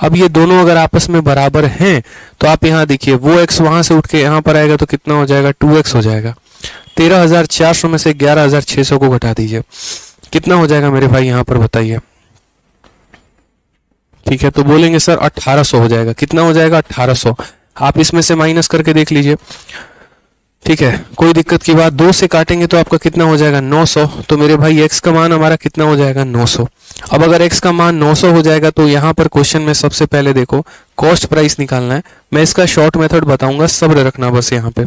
अब ये दोनों अगर आपस में बराबर हैं तो आप यहाँ देखिए वो x वहां से उठ के यहाँ पर आएगा तो कितना हो जाएगा, 2x हो जाएगा। 13,400 में से 11,600 को घटा दीजिए, कितना हो जाएगा मेरे भाई, यहाँ पर बताइए। ठीक है, तो बोलेंगे सर 1800 हो जाएगा। कितना हो जाएगा, 1800। आप इसमें से माइनस करके देख लीजिए। ठीक है, कोई दिक्कत की बात, 2 से काटेंगे तो आपका कितना हो जाएगा, 900। तो मेरे भाई x का मान हमारा कितना हो जाएगा, 900। अब अगर x का मान 900 हो जाएगा तो यहाँ पर क्वेश्चन में सबसे पहले देखो कॉस्ट प्राइस निकालना है। मैं इसका शॉर्ट मेथड बताऊंगा, सब्र रखना बस। यहाँ पे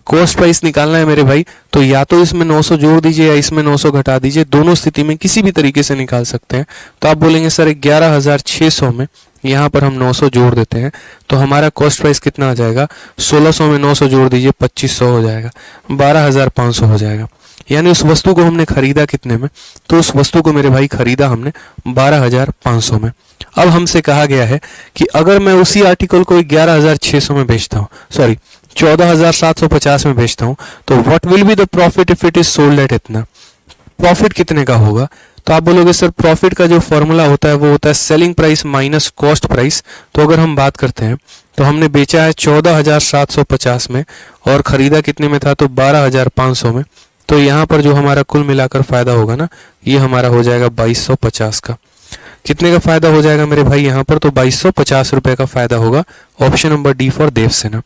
कॉस्ट प्राइस निकालना है मेरे भाई, तो या तो इसमें 900 जोड़ दीजिए या इसमें 900 घटा दीजिए, दोनों स्थिति में किसी भी तरीके से निकाल सकते हैं। तो आप बोलेंगे सर 11,600 में यहाँ पर हम 900 जोड़ देते हैं तो हमारा कॉस्ट प्राइस कितना आ जाएगा, 1600 में 900 जोड़ दीजिए 2500 हो जाएगा, 12,500 हो जाएगा। यानी उस वस्तु को हमने खरीदा कितने में, तो उस वस्तु को मेरे भाई खरीदा हमने 12,500 में। अब हमसे कहा गया है कि अगर मैं उसी आर्टिकल को 11,600 में बेचता हूँ, सॉरी 14,750 में बेचता हूँ, तो what will be the profit if it is sold at इतना, प्रॉफिट कितने का होगा। तो आप बोलोगे सर प्रॉफिट का जो फॉर्मूला होता है वो होता है selling price minus cost price. तो अगर हम बात करते हैं तो हमने बेचा है 14,750 में और खरीदा कितने में था, तो 12,500 में। तो यहाँ पर जो हमारा कुल मिलाकर फायदा होगा ना, ये हमारा हो जाएगा 2250 का। कितने का फायदा हो जाएगा मेरे भाई यहाँ पर, तो 2250 रुपए का फायदा होगा। Option number D for Devsena.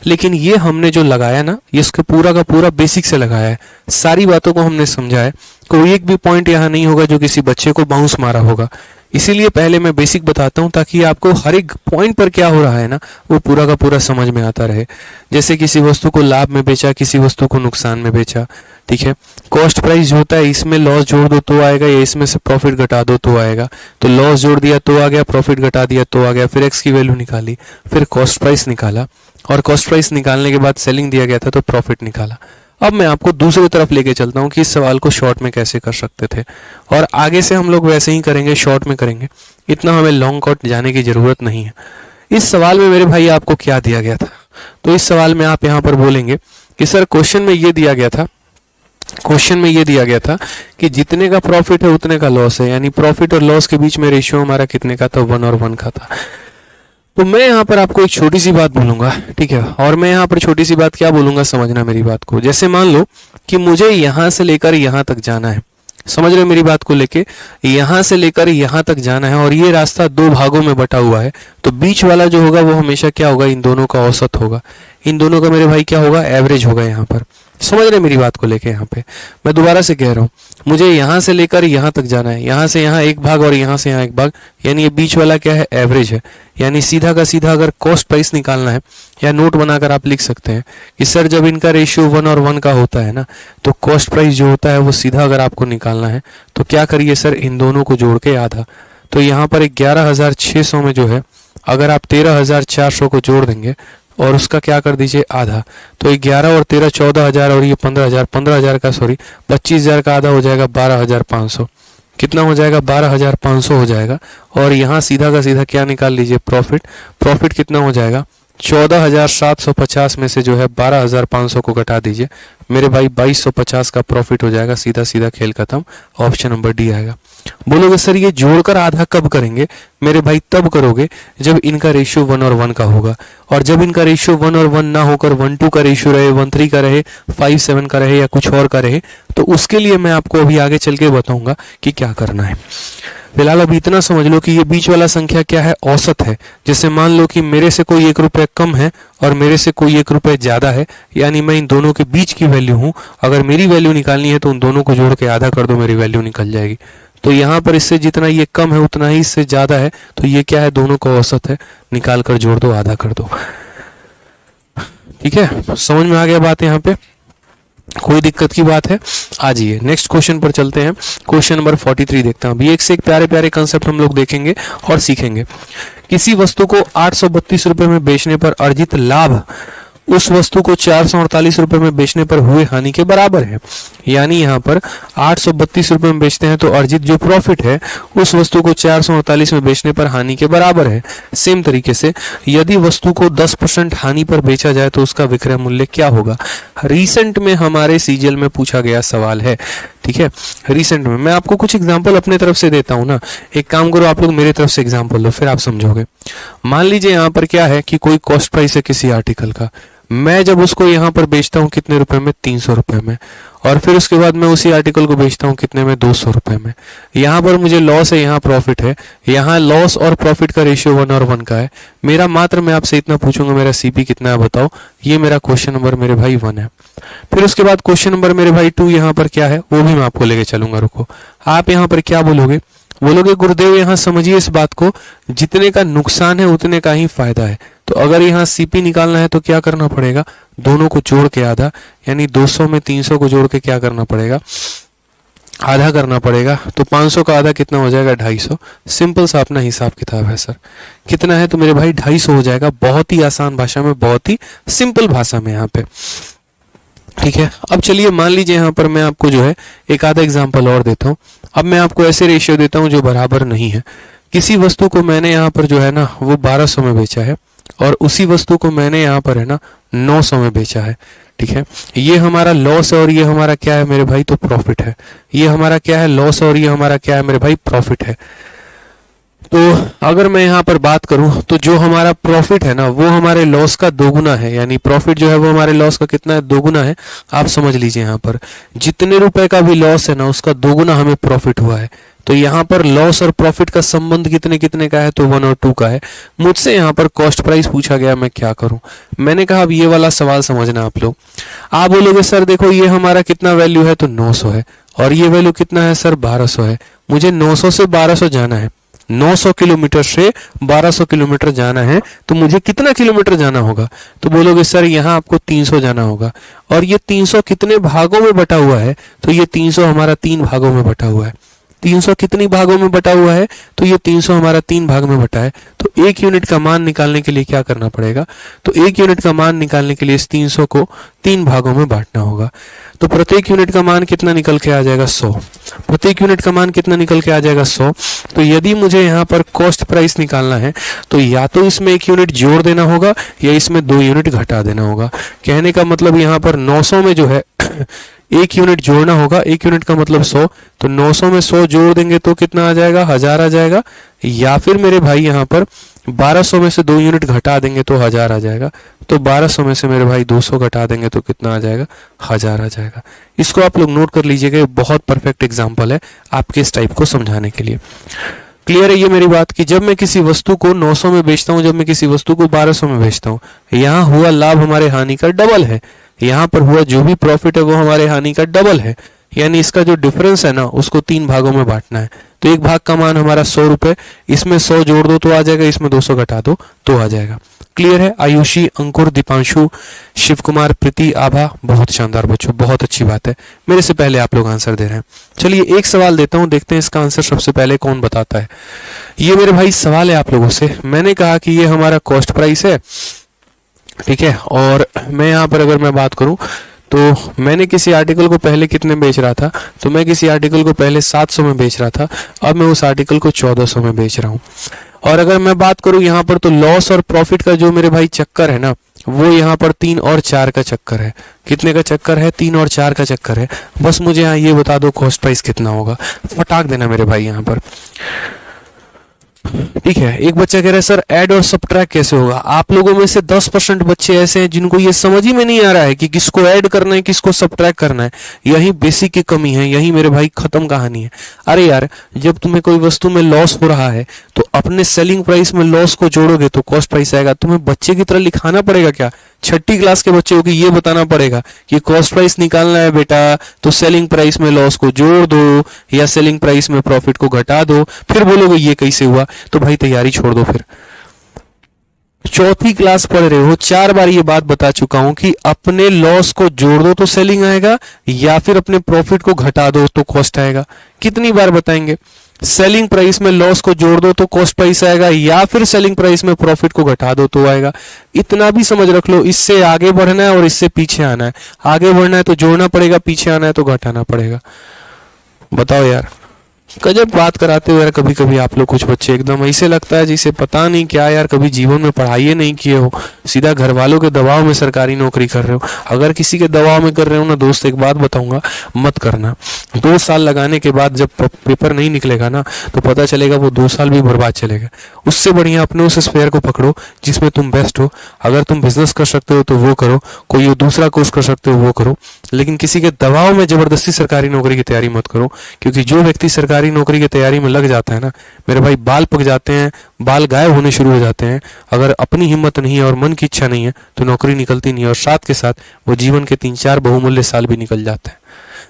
लेकिन ये हमने जो लगाया ना, ये इसके पूरा का पूरा बेसिक से लगाया है, सारी बातों को हमने समझा है। कोई एक भी पॉइंट यहाँ नहीं होगा जो किसी बच्चे को बाउंस मारा होगा। इसीलिए पहले मैं बेसिक बताता हूँ ताकि आपको हर एक पॉइंट पर क्या हो रहा है ना वो पूरा का पूरा समझ में आता रहे। जैसे किसी वस्तु को लाभ में बेचा, किसी वस्तु को नुकसान में बेचा, ठीक है। कॉस्ट प्राइस जो होता है इसमें लॉस जोड़ दो तो आएगा, या इसमें से प्रॉफिट घटा दो तो आएगा। तो लॉस जोड़ दिया तो आ गया, प्रॉफिट घटा दिया तो आ गया, फिर एक्स की वैल्यू निकाली, फिर कॉस्ट प्राइस निकाला, और कॉस्ट प्राइस निकालने के बाद सेलिंग दिया गया था तो प्रॉफिट निकाला। अब मैं आपको दूसरी तरफ लेके चलता हूँ कि इस सवाल को शॉर्ट में कैसे कर सकते थे, और आगे से हम लोग वैसे ही करेंगे, शॉर्ट में करेंगे। इतना हमें लॉन्ग कट जाने की जरूरत नहीं है। इस सवाल में मेरे भाई आपको क्या दिया गया था, तो इस सवाल में आप यहाँ पर बोलेंगे कि सर क्वेश्चन में ये दिया गया था, क्वेश्चन में ये दिया गया था कि जितने का प्रॉफिट है उतने का लॉस है, यानी प्रॉफिट और लॉस के बीच में रेशियो हमारा कितने का था, 1 और 1 का था। तो मैं यहाँ पर आपको एक छोटी सी बात बोलूंगा, ठीक है। और मैं यहाँ पर छोटी सी बात क्या बोलूंगा, समझना मेरी बात को। जैसे मान लो कि मुझे यहाँ से लेकर यहाँ तक जाना है, समझ रहे हो मेरी बात को लेके, यहाँ से लेकर यहाँ तक जाना है, और ये रास्ता 2 भागों में बटा हुआ है। तो बीच वाला जो होगा वो हमेशा क्या होगा, इन दोनों का औसत होगा, इन दोनों का मेरे भाई क्या होगा, एवरेज होगा। यहाँ पर समझ रहे मेरी बात को लेके। यहाँ पे मैं दोबारा से कह रहा हूँ, मुझे यहाँ से लेकर यहाँ तक जाना है, यहाँ से यहाँ एक भाग और यहाँ से यहाँ एक भाग, यानी ये बीच वाला क्या है, एवरेज है। यानी सीधा का सीधा अगर कॉस्ट प्राइस निकालना है, या नोट बनाकर आप लिख सकते हैं कि सर जब इनका रेशियो 1 और 1 का होता है ना, तो कॉस्ट प्राइस जो होता है वो सीधा अगर आपको निकालना है तो क्या करिए सर, इन दोनों को जोड़ के आधा। तो यहाँ पर 11,600 में जो है अगर आप 13,400 को जोड़ देंगे और उसका क्या कर दीजिए, आधा, तो 11 और 13 14,000, और ये 15,000 का 25,000 का आधा हो जाएगा 12,500। कितना हो जाएगा, 12,500 हो जाएगा। और यहाँ सीधा का सीधा क्या निकाल लीजिए, प्रॉफिट। प्रॉफिट कितना हो जाएगा, 14,750 में से जो है 12,500 को घटा दीजिए मेरे भाई, 2,250 का प्रॉफिट हो जाएगा। सीधा सीधा खेल खत्म, ऑप्शन नंबर डी आएगा। बोलोगे सर ये जोड़कर आधा कब करेंगे, मेरे भाई तब करोगे जब इनका रेशियो 1 और 1 का होगा। और जब इनका रेशियो 1 और 1 ना होकर 1-2 का रेशियो रहे, 1-3 का रहे, 5-7 का रहे, या कुछ और का रहे, तो उसके लिए मैं आपको अभी आगे चल के बताऊंगा कि क्या करना है। फिलहाल अभी इतना समझ लो कि ये बीच वाला संख्या क्या है, औसत है। जैसे मान लो कि मेरे से कोई 1 रुपये कम है और मेरे से कोई 1 रुपये ज्यादा है, यानी मैं इन दोनों के बीच की वैल्यू हूं। अगर मेरी वैल्यू निकालनी है तो उन दोनों को जोड़ के आधा कर दो, मेरी वैल्यू निकल जाएगी। तो यहाँ पर इससे जितना ये कम है उतना ही इससे ज्यादा है, तो ये क्या है, दोनों का औसत है। निकाल कर जोड़ दो, आधा कर दो। ठीक है, समझ में आ गया बात यहाँ पे, कोई दिक्कत की बात है? आ जाइए नेक्स्ट क्वेश्चन पर चलते हैं। क्वेश्चन नंबर 43 देखते हैं। अभी एक से एक प्यारे प्यारे कंसेप्ट हम लोग देखेंगे और सीखेंगे। किसी वस्तु को 832 रुपए में बेचने पर अर्जित लाभ उस वस्तु को 448 रुपए में बेचने पर हुए हानि के बराबर है। यानी यहाँ पर 832 रुपए में बेचते हैं तो अर्जित जो प्रॉफिट है उस वस्तु को 448 में बेचने पर हानि के बराबर है। सेम तरीके से यदि वस्तु को 10% हानि पर बेचा जाए तो उसका विक्रय मूल्य क्या होगा। रिसेंट में हमारे सीजीएल में पूछा गया सवाल है, ठीक है। रिसेंट में मैं आपको कुछ एग्जांपल अपने तरफ से देता हूं ना। एक काम करो, आप लोग मेरे तरफ से एग्जांपल दो, फिर आप समझोगे। मान लीजिए यहाँ पर क्या है कि कोई कॉस्ट प्राइस है किसी आर्टिकल का, मैं जब उसको यहाँ पर बेचता हूँ कितने रुपए में, 300 रुपए में, और फिर उसके बाद मैं उसी आर्टिकल को बेचता हूँ कितने में, 200 रुपए में। यहाँ पर मुझे लॉस है, यहाँ प्रॉफिट है। यहाँ लॉस और प्रॉफिट का रेशियो 1 और 1 का है। मेरा मात्र मैं आपसे इतना पूछूंगा, मेरा सीपी कितना है बताओ। ये मेरा क्वेश्चन नंबर मेरे भाई 1 है। फिर उसके बाद क्वेश्चन नंबर मेरे भाई 2 यहाँ पर क्या है वो भी मैं आपको लेके चलूंगा। रुको, आप यहाँ पर क्या बोलोगे, बोलोगे गुरुदेव यहाँ समझिए इस बात को, जितने का नुकसान है उतने का ही फायदा है। तो अगर यहाँ सीपी निकालना है तो क्या करना पड़ेगा, दोनों को जोड़ के आधा, यानी 200 में 300 को जोड़ के क्या करना पड़ेगा, आधा करना पड़ेगा। तो 500 का आधा कितना हो जाएगा, 250। सिंपल सा अपना हिसाब किताब है सर। कितना है तो मेरे भाई 250 हो जाएगा। बहुत ही आसान भाषा में, बहुत ही सिंपल भाषा में यहाँ पे, ठीक है। अब चलिए मान लीजिए यहाँ पर मैं आपको जो है एक आधा एग्जांपल और देता हूँ। अब मैं आपको ऐसे रेशियो देता हूँ जो बराबर नहीं है। किसी वस्तु को मैंने यहाँ पर जो है ना वो 1200 में बेचा है और उसी वस्तु को मैंने यहाँ पर है ना 900 में बेचा है, ठीक है। ये हमारा लॉस है और ये हमारा क्या है मेरे भाई, तो प्रॉफिट है। ये हमारा क्या है, लॉस, और ये हमारा क्या है मेरे भाई, प्रॉफिट है। तो अगर मैं यहाँ पर बात करूं तो जो हमारा प्रॉफिट है ना वो हमारे लॉस का दोगुना है, यानी प्रॉफिट जो है वो हमारे लॉस का कितना है, दोगुना है। आप समझ लीजिए यहाँ पर जितने रुपए का भी लॉस है ना उसका दोगुना हमें प्रॉफिट हुआ है। तो यहाँ पर लॉस और प्रॉफिट का संबंध कितने कितने का है, तो 1 और 2 का है। मुझसे यहाँ पर कॉस्ट प्राइस पूछा गया, मैं क्या करूं। मैंने कहा अब ये वाला सवाल समझना आप लोग। आप बोलोगे सर देखो ये हमारा कितना वैल्यू है, तो 900 है, और ये वैल्यू कितना है सर 1200 है। मुझे 900 से 1200 जाना है, 900 किलोमीटर से 1200 किलोमीटर जाना है, तो मुझे कितना किलोमीटर जाना होगा। तो बोलोगे सर यहाँ आपको 300 जाना होगा, और ये 300 कितने भागों में बटा हुआ है, तो ये 300 हमारा 3 भागों में बटा हुआ है। 300 कितनी भागों में बटा हुआ है, तो ये 300 हमारा 3 भाग में बटा है। तो 1 यूनिट का मान निकालने के लिए क्या करना पड़ेगा, तो 1 यूनिट का मान निकालने के लिए इस 300 को 3 भागों में बांटना होगा। तो प्रत्येक यूनिट का मान कितना निकल के आ जाएगा 100। प्रत्येक यूनिट का मान कितना निकल के आ जाएगा 100। तो यदि मुझे यहाँ पर कॉस्ट प्राइस निकालना है, तो या तो इसमें 1 यूनिट जोड़ देना होगा या इसमें 2 यूनिट घटा देना होगा। कहने का मतलब यहाँ पर 900 में जो है 1 यूनिट जोड़ना होगा। 1 यूनिट का मतलब 100, तो 900 में 100 जोड़ देंगे तो कितना आ जाएगा, 1000 आ जाएगा। या फिर मेरे भाई यहाँ पर 1200 में से 2 यूनिट घटा देंगे तो 1000 आ जाएगा। तो 1200 में से मेरे भाई 200 घटा देंगे तो कितना आ जाएगा, 1000 आ जाएगा। इसको आप लोग नोट कर लीजिएगा, ये बहुत परफेक्ट एग्जाम्पल है आपके इस टाइप को समझाने के लिए। क्लियर है ये मेरी बात कि जब मैं किसी वस्तु को 900 में बेचता हूं, जब मैं किसी वस्तु को 1200 में बेचता हूं, यहाँ हुआ लाभ हमारे हानि का डबल है। यहाँ पर हुआ जो भी प्रॉफिट है वो हमारे हानि का डबल है। यानी इसका जो डिफरेंस है ना उसको 3 भागों में बांटना है। तो एक भाग का मान हमारा 100 रुपए, इसमें 100 जोड़ दो तो आ जाएगा, इसमें 200 घटा दो तो आ जाएगा। क्लियर है। आयुषी, अंकुर, दीपांशु, शिव कुमार, प्रीति, आभा, बहुत शानदार बच्चों, बहुत अच्छी बात है। मेरे से पहले आप लोग आंसर दे रहे हैं। चलिए एक सवाल देता हूं, देखते हैं इसका आंसर सबसे पहले कौन बताता है। ये मेरे भाई सवाल है आप लोगों से। मैंने कहा कि ये हमारा कॉस्ट प्राइस है, ठीक है। और मैं यहाँ पर अगर मैं बात करूं तो मैंने किसी आर्टिकल को पहले कितने बेच रहा था, तो मैं किसी आर्टिकल को पहले 700 में बेच रहा था, अब मैं उस आर्टिकल को 1400 में बेच रहा हूं। और अगर मैं बात करूं यहाँ पर तो लॉस और प्रॉफिट का जो मेरे भाई चक्कर है ना, वो यहाँ पर 3 और 4 का चक्कर है। कितने का चक्कर है, 3 और 4 का चक्कर है। बस मुझे यहाँ ये बता दो कॉस्ट प्राइस कितना होगा, फटाक देना मेरे भाई यहाँ पर। ठीक है। एक बच्चा कह रहा है सर ऐड और सब्ट्रैक्ट कैसे होगा। आप लोगों में से 10% बच्चे ऐसे हैं जिनको ये समझ ही में नहीं आ रहा है कि किसको ऐड करना है किसको सब्ट्रैक्ट करना है। यही बेसिक की कमी है, यही मेरे भाई खत्म कहानी है। अरे यार जब तुम्हें कोई वस्तु में लॉस हो रहा है तो अपने सेलिंग प्राइस में लॉस को जोड़ोगे तो कॉस्ट प्राइस आएगा। तुम्हें बच्चे की तरह लिखाना पड़ेगा क्या, 6ठी क्लास के बच्चे को ये बताना पड़ेगा कि कॉस्ट प्राइस निकालना है बेटा तो सेलिंग प्राइस में लॉस को जोड़ दो या सेलिंग प्राइस में प्रॉफिट को घटा दो। फिर बोलोगे ये कैसे हुआ, तो भाई तैयारी छोड़ दो। फिर 4थी क्लास पढ़ रहे हो, 4 बार ये बात बता चुका हूं कि अपने लॉस को जोड़ दो तो सेलिंग आएगा या फिर अपने प्रॉफिट को घटा दो तो कॉस्ट आएगा। कितनी बार बताएंगे, सेलिंग प्राइस में लॉस को जोड़ दो तो कॉस्ट प्राइस आएगा या फिर सेलिंग प्राइस में प्रॉफिट को घटा दो तो आएगा। इतना भी समझ रख लो। इससे आगे बढ़ना है और इससे पीछे आना है। आगे बढ़ना है तो जोड़ना पड़ेगा, पीछे आना है तो घटाना पड़ेगा। बताओ यार, गजब बात कराते हो यार। कभी कभी आप लोग कुछ बच्चे एकदम ऐसे लगता है जिसे पता नहीं क्या यार, कभी जीवन में पढ़ाई नहीं किए हो, सीधा घर वालों के दबाव में सरकारी नौकरी कर रहे हो। अगर किसी के दबाव में कर रहे हो ना दोस्त, एक बात बताऊंगा, मत करना। 2 साल लगाने के बाद जब पेपर नहीं निकलेगा ना तो पता चलेगा वो 2 साल भी बर्बाद चलेगा। उससे बढ़िया अपने उस स्फेयर को पकड़ो जिसमें तुम बेस्ट हो। अगर तुम बिजनेस कर सकते हो तो वो करो, कोई दूसरा कोर्स कर सकते हो वो करो, लेकिन किसी के दबाव में जबरदस्ती सरकारी नौकरी की तैयारी मत करो। क्योंकि जो व्यक्ति सरकारी नौकरी की तैयारी में लग जाता है ना मेरे भाई, बाल पक जाते हैं, बाल गायब होने शुरू हो जाते हैं। अगर अपनी हिम्मत नहीं है और मन की इच्छा नहीं है तो नौकरी निकलती नहीं है, और साथ के साथ वो जीवन के 3-4 बहुमूल्य साल भी निकल जाते हैं।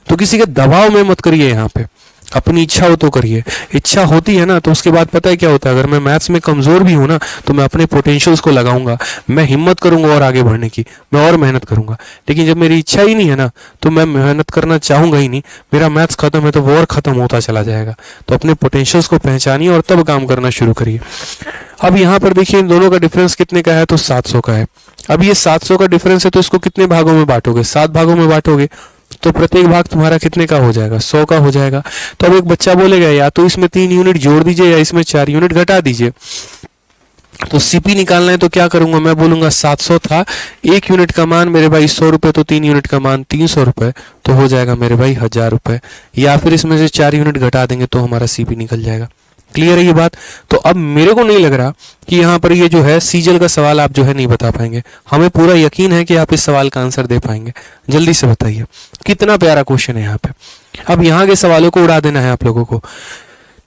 तो किसी के दबाव में मत करिए, यहाँ पे अपनी इच्छा हो तो करिए। इच्छा होती है ना तो उसके बाद पता है क्या होता है, अगर मैं मैथ्स में कमजोर भी हूं ना तो मैं अपने पोटेंशियल्स को लगाऊंगा, मैं हिम्मत करूंगा और आगे बढ़ने की, मैं और मेहनत करूंगा। लेकिन जब मेरी इच्छा ही नहीं है ना तो मैं मेहनत करना चाहूंगा ही नहीं, मेरा मैथ्स खत्म है तो वो और खत्म होता चला जाएगा। तो अपने पोटेंशियल्स को पहचानिए और तब काम करना शुरू करिए। अब यहाँ पर देखिए इन दोनों का डिफरेंस कितने का है, तो 700 का है। अब ये 700 का डिफरेंस है तो इसको कितने भागों में बांटोगे, 7 भागों में बांटोगे तो प्रत्येक भाग तुम्हारा कितने का हो जाएगा, 100 का हो जाएगा। तो अब एक बच्चा बोलेगा या तो इसमें 3 यूनिट जोड़ दीजिए या इसमें 4 यूनिट घटा दीजिए। तो सीपी निकालना है तो क्या करूंगा, मैं बोलूंगा 700 था, 1 यूनिट का मान मेरे भाई 100 रुपए, तो 3 यूनिट का मान 300 रुपए, तो हो जाएगा मेरे भाई 1000 रुपए। या फिर इसमें से 4 यूनिट घटा देंगे तो हमारा सीपी निकल जाएगा। क्लियर है ये बात। तो अब मेरे को नहीं लग रहा कि यहाँ पर ये जो है सीजल का सवाल आप जो है नहीं बता पाएंगे। हमें पूरा यकीन है कि आप इस सवाल का आंसर दे पाएंगे। जल्दी से बताइए, कितना प्यारा क्वेश्चन है यहाँ पे। अब यहाँ के सवालों को उड़ा देना है आप लोगों को।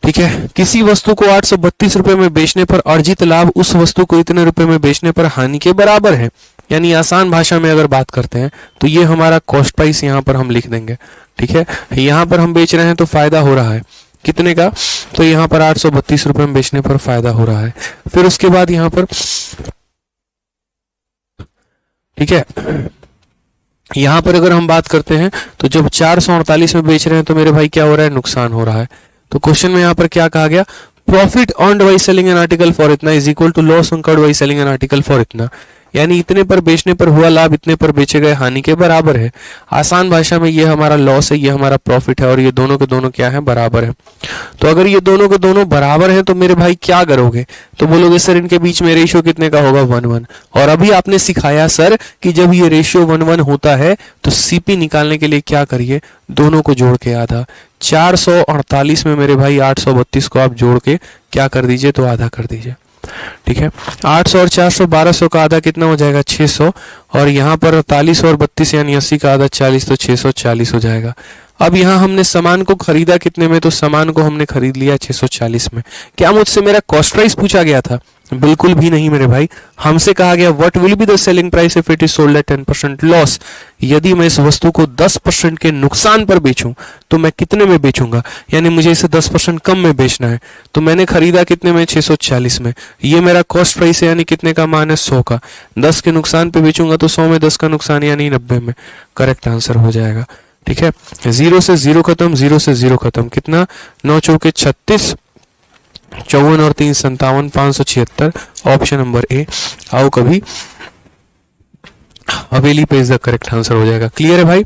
ठीक है, किसी वस्तु को 832 रुपए में बेचने पर अर्जित लाभ उस वस्तु को इतने रुपए में बेचने पर हानि के बराबर है। यानी आसान भाषा में अगर बात करते हैं तो ये हमारा कॉस्ट प्राइस यहाँ पर हम लिख देंगे। ठीक है, यहाँ पर हम बेच रहे हैं तो फायदा हो रहा है कितने का, तो यहाँ पर 832 रुपए में बेचने पर फायदा हो रहा है। फिर उसके बाद यहाँ पर ठीक है, यहाँ पर अगर हम बात करते हैं तो जब 448 में बेच रहे हैं तो मेरे भाई क्या हो रहा है, नुकसान हो रहा है। तो क्वेश्चन में यहाँ पर क्या कहा गया, profit earned by selling an article for इतना is equal to loss incurred by selling an article for इतना। यानी इतने पर बेचने पर हुआ लाभ इतने पर बेचे गए हानि के बराबर है। आसान भाषा में ये हमारा लॉस है, ये हमारा प्रॉफिट है और ये दोनों के दोनों क्या है, बराबर है। तो अगर ये दोनों के दोनों बराबर हैं तो मेरे भाई क्या करोगे, तो बोलोगे सर इनके बीच में रेशियो कितने का होगा, 1:1। और अभी आपने सिखाया सर कि जब ये रेशियो 1:1 होता है तो सीपी निकालने के लिए क्या करिए, दोनों को जोड़ के आधा। 448 में मेरे भाई 832 को आप जोड़ के क्या कर दीजिए, तो आधा कर दीजिए। ठीक है, 800 और 400 1200 का आधा कितना हो जाएगा, 600। और यहाँ पर 48 और 32 यानी 80 का आधा 40, तो 640 हो जाएगा। अब यहाँ हमने सामान को खरीदा कितने में, तो सामान को हमने खरीद लिया 640 में। क्या मुझसे मेरा कॉस्ट प्राइस पूछा गया था, बिल्कुल भी नहीं मेरे भाई। हमसे कहा गया what will be the selling price if it is sold at 10% loss. यदि मैं इस वस्तु को 10% के नुकसान पर बेचूं तो मैं कितने में बेचूंगा, यानी मुझे इसे 10% कम में बेचना है। तो मैंने खरीदा कितने में, 640 में। ये मेरा कॉस्ट प्राइस है, यानी कितने का मान है, 100 का। 10 के नुकसान पे बेचूंगा तो 100 में 10 का नुकसान यानी 90 में। करेक्ट आंसर हो जाएगा। ठीक है, 0 से 0 खत्म, 0 से 0 खत्म, कितना, 9 चौके 36, 54 और 3 57, 576। Option number A. आओ कभी हवेली पे इज द करेक्ट आंसर हो जाएगा। क्लियर है भाई,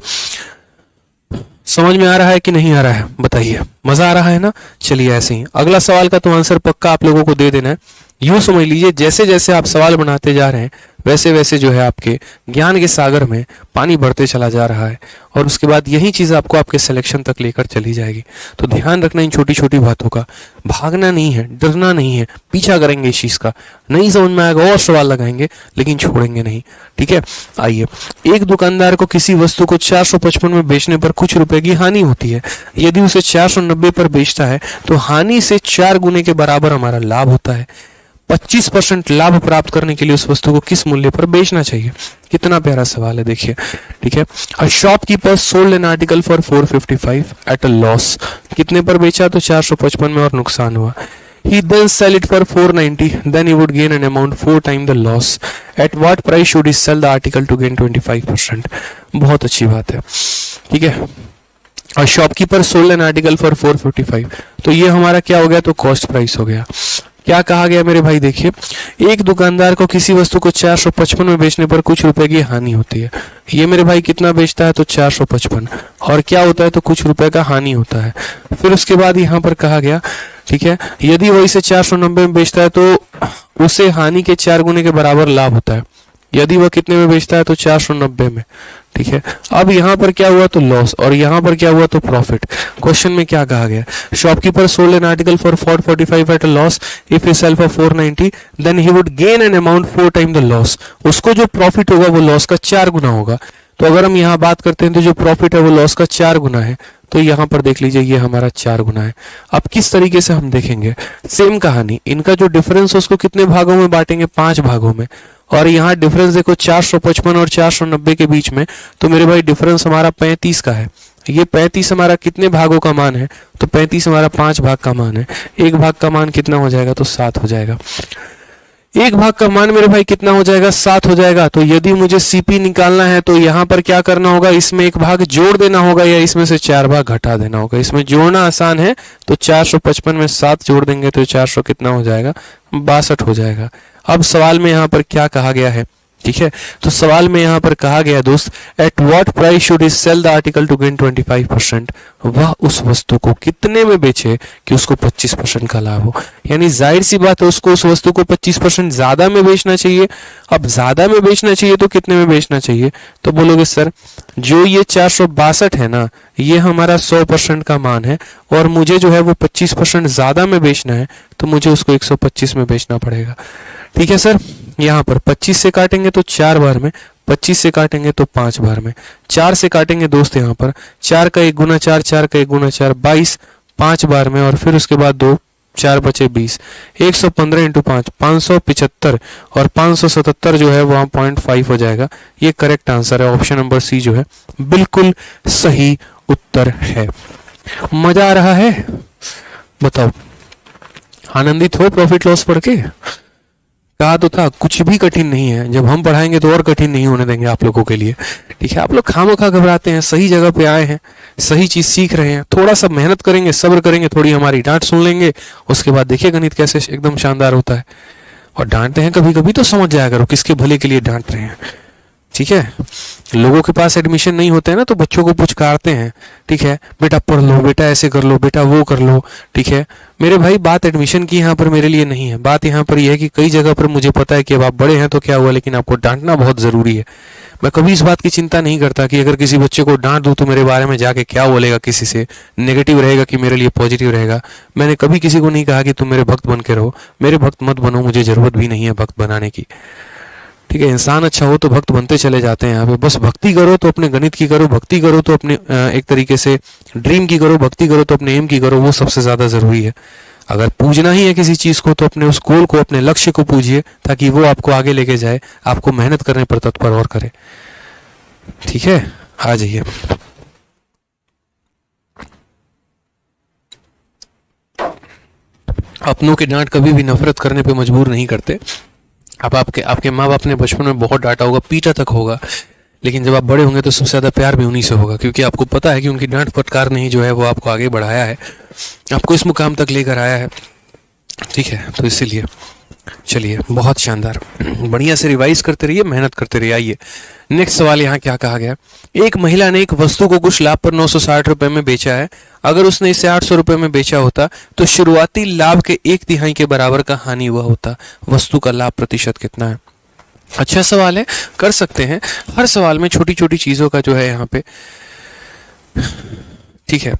समझ में आ रहा है कि नहीं आ रहा है, बताइए। मजा आ रहा है ना। चलिए ऐसे ही अगला सवाल का तो आंसर पक्का आप लोगों को दे देना है। यूं समझ लीजिए जैसे जैसे आप सवाल बनाते जा रहे हैं वैसे वैसे जो है आपके ज्ञान के सागर में पानी बढ़ते चला जा रहा है और उसके बाद यही चीज आपको आपके सिलेक्शन तक लेकर चली जाएगी। तो ध्यान रखना इन छोटी छोटी बातों का, भागना नहीं है, डरना नहीं है, पीछा करेंगे इस चीज का। नहीं समझ में आएगा और सवाल लगाएंगे लेकिन छोड़ेंगे नहीं। ठीक है, आइए। एक दुकानदार को किसी वस्तु को 455 में बेचने पर कुछ रुपए की हानि होती है। यदि उसे 490 पर बेचता है तो हानि से 4 गुने के बराबर हमारा लाभ होता है। 25% लाभ प्राप्त करने के लिए उस वस्तु को किस मूल्य पर बेचना चाहिए। कितना प्यारा सवाल है, देखिए। ठीक है, a shopkeeper sold an article for 455 eight a loss. कितने पर बेचा, तो 455 में और नुकसान हुआ। He then sell it for 490, then he would gain an amount 4 times the loss. At what price should he sell the article to gain 25%? बहुत अच्छी बात है। ठीक है, और shopkeeper sold an article for 455, तो ये हमारा क्या हो गया, तो कॉस्ट प्राइस हो गया। क्या कहा गया मेरे भाई, देखिए। एक दुकानदार को किसी वस्तु को 455 में बेचने पर कुछ रुपए की हानि होती है। ये मेरे भाई कितना बेचता है, तो 455, और क्या होता है, तो कुछ रुपए का हानि होता है। फिर उसके बाद यहाँ पर कहा गया, ठीक है, यदि वो इसे 490 में बेचता है तो उसे हानि के 4 गुने के बराबर लाभ होता है। यदि वह कितने में बेचता है, तो 490 में। ठीक है, अब यहाँ पर क्या हुआ, तो लॉस, और यहाँ पर क्या हुआ, तो प्रॉफिट। क्वेश्चन में क्या कहा गया, shopkeeper sold an article for 445 at a loss, if he sell for 490 then he would gain an amount 4 time the loss. उसको जो प्रॉफिट होगा वो लॉस का 4 गुना होगा। तो अगर हम यहाँ बात करते हैं तो जो प्रॉफिट है वो लॉस का 4 गुना है। तो यहाँ पर देख लीजिए ये हमारा 4 गुना है। अब किस तरीके से हम देखेंगे, सेम कहानी, इनका जो डिफरेंस है उसको कितने भागों में बांटेंगे, 5 भागों में। और यहाँ डिफरेंस देखो 455 और 490 के बीच में, तो मेरे भाई डिफरेंस हमारा 35 का है। ये 35 हमारा कितने भागों का मान है, तो 35 हमारा 5 भाग का मान है। एक भाग का मान कितना हो जाएगा, तो 7 हो जाएगा। एक भाग का मान मेरे भाई कितना हो जाएगा, 7 हो जाएगा। तो यदि मुझे सीपी निकालना है तो यहाँ पर क्या करना होगा, इसमें एक भाग जोड़ देना होगा या इसमें से 4 भाग घटा देना होगा। इसमें जोड़ना आसान है, तो 455 में 7 जोड़ देंगे तो 400 कितना हो जाएगा, 62 हो जाएगा। अब सवाल में यहाँ पर क्या कहा गया है, ठीक है, तो सवाल में यहाँ पर कहा गया दोस्त, at what price should he sell the article to gain 25%। वह उस वस्तु को कितने में बेचे कि उसको 25% का लाभ हो। यानी जाहिर सी बात है उसको उस वस्तु को 25% ज्यादा में बेचना चाहिए। अब ज्यादा में बेचना चाहिए तो कितने में बेचना चाहिए, तो बोलोगे सर जो ये 462 है ना, ये हमारा 100% का मान है और मुझे जो है वो 25% ज्यादा में बेचना है, तो मुझे उसको 125 में बेचना पड़ेगा। ठीक है सर, यहाँ पर 25 से काटेंगे तो 4 बार में, 25 से काटेंगे तो 5 बार में, 4 से काटेंगे दोस्त यहाँ पर 4 का 1 गुना 4, 4 का 1 गुना 4, 22, 5 बार में, और फिर उसके बाद 2 4 बचे 20, 115 इंटू 5 575, और 577 जो है वहाँ 0.5 हो जाएगा। ये करेक्ट आंसर है, ऑप्शन नंबर सी जो है बिल्कुल सही उत्तर है। मजा आ रहा है? बताओ, आनंदित हो प्रॉफिट लॉस पढ़ के? कहा तो था कुछ भी कठिन नहीं है, जब हम पढ़ाएंगे तो और कठिन नहीं होने देंगे आप लोगों के लिए। ठीक है, आप लोग खामखा घबराते हैं, सही जगह पे आए हैं, सही चीज सीख रहे हैं, थोड़ा सा मेहनत करेंगे, सब्र करेंगे, थोड़ी हमारी डांट सुन लेंगे, उसके बाद देखिए गणित कैसे एकदम शानदार होता है। और डांटते हैं कभी कभी तो समझ जाया करो किसके भले के लिए डांट रहे हैं। ठीक है, लोगों के पास एडमिशन नहीं होते हैं ना, तो बच्चों को पुचकारते हैं, ठीक है, बेटा पढ़ लो, बेटा ऐसे कर लो, बेटा वो कर लो। ठीक है मेरे भाई, बात एडमिशन की यहाँ पर मेरे लिए नहीं है, बात यहाँ पर यह है कि कई जगह पर मुझे पता है कि अब आप बड़े हैं तो क्या हुआ, लेकिन आपको डांटना बहुत जरूरी है। मैं कभी इस बात की चिंता नहीं करता कि अगर किसी बच्चे को डांट दूं तो मेरे बारे में जाके क्या बोलेगा, किसी से नेगेटिव रहेगा कि मेरे लिए पॉजिटिव रहेगा। मैंने कभी किसी को नहीं कहा कि तुम मेरे भक्त बन के रहो, मेरे भक्त मत बनो, मुझे जरूरत भी नहीं है भक्त बनाने की। ठीक है, इंसान अच्छा हो तो भक्त बनते चले जाते हैं यहाँ पे। बस भक्ति करो तो अपने गणित की करो, भक्ति करो तो अपने एक तरीके से ड्रीम की करो, भक्ति करो तो अपने एम की करो, वो सबसे ज्यादा जरूरी है। अगर पूजना ही है किसी चीज को तो अपने उस गोल को, अपने लक्ष्य को पूजिए, ताकि वो आपको आगे लेके जाए, आपको मेहनत करने पर तत्पर और करे। ठीक है, आ जाइए। अपनों के डांट कभी भी नफरत करने पे मजबूर नहीं करते। अब आपके माँ बाप ने बचपन में बहुत डांटा होगा, पीटा तक होगा, लेकिन जब आप बड़े होंगे तो सबसे ज्यादा प्यार भी उन्हीं से होगा, क्योंकि आपको पता है कि उनकी डांट फटकार नहीं जो है वो आपको आगे बढ़ाया है, आपको इस मुकाम तक लेकर आया है। ठीक है, तो इसीलिए चलिए, बहुत शानदार, बढ़िया से रिवाइज करते रहिए, मेहनत करते रहिए। आइए नेक्स्ट सवाल यहाँ क्या कहा गया। एक महिला ने एक वस्तु को कुछ लाभ पर 960 रुपए में बेचा है। अगर उसने इसे 800 रुपए में बेचा होता तो शुरुआती लाभ के 1/3 के बराबर का हानि हुआ होता। वस्तु का लाभ प्रतिशत कितना है? अच्छा सवाल है, कर सकते हैं। हर सवाल में छोटी छोटी चीजों का जो है यहाँ पे, ठीक है,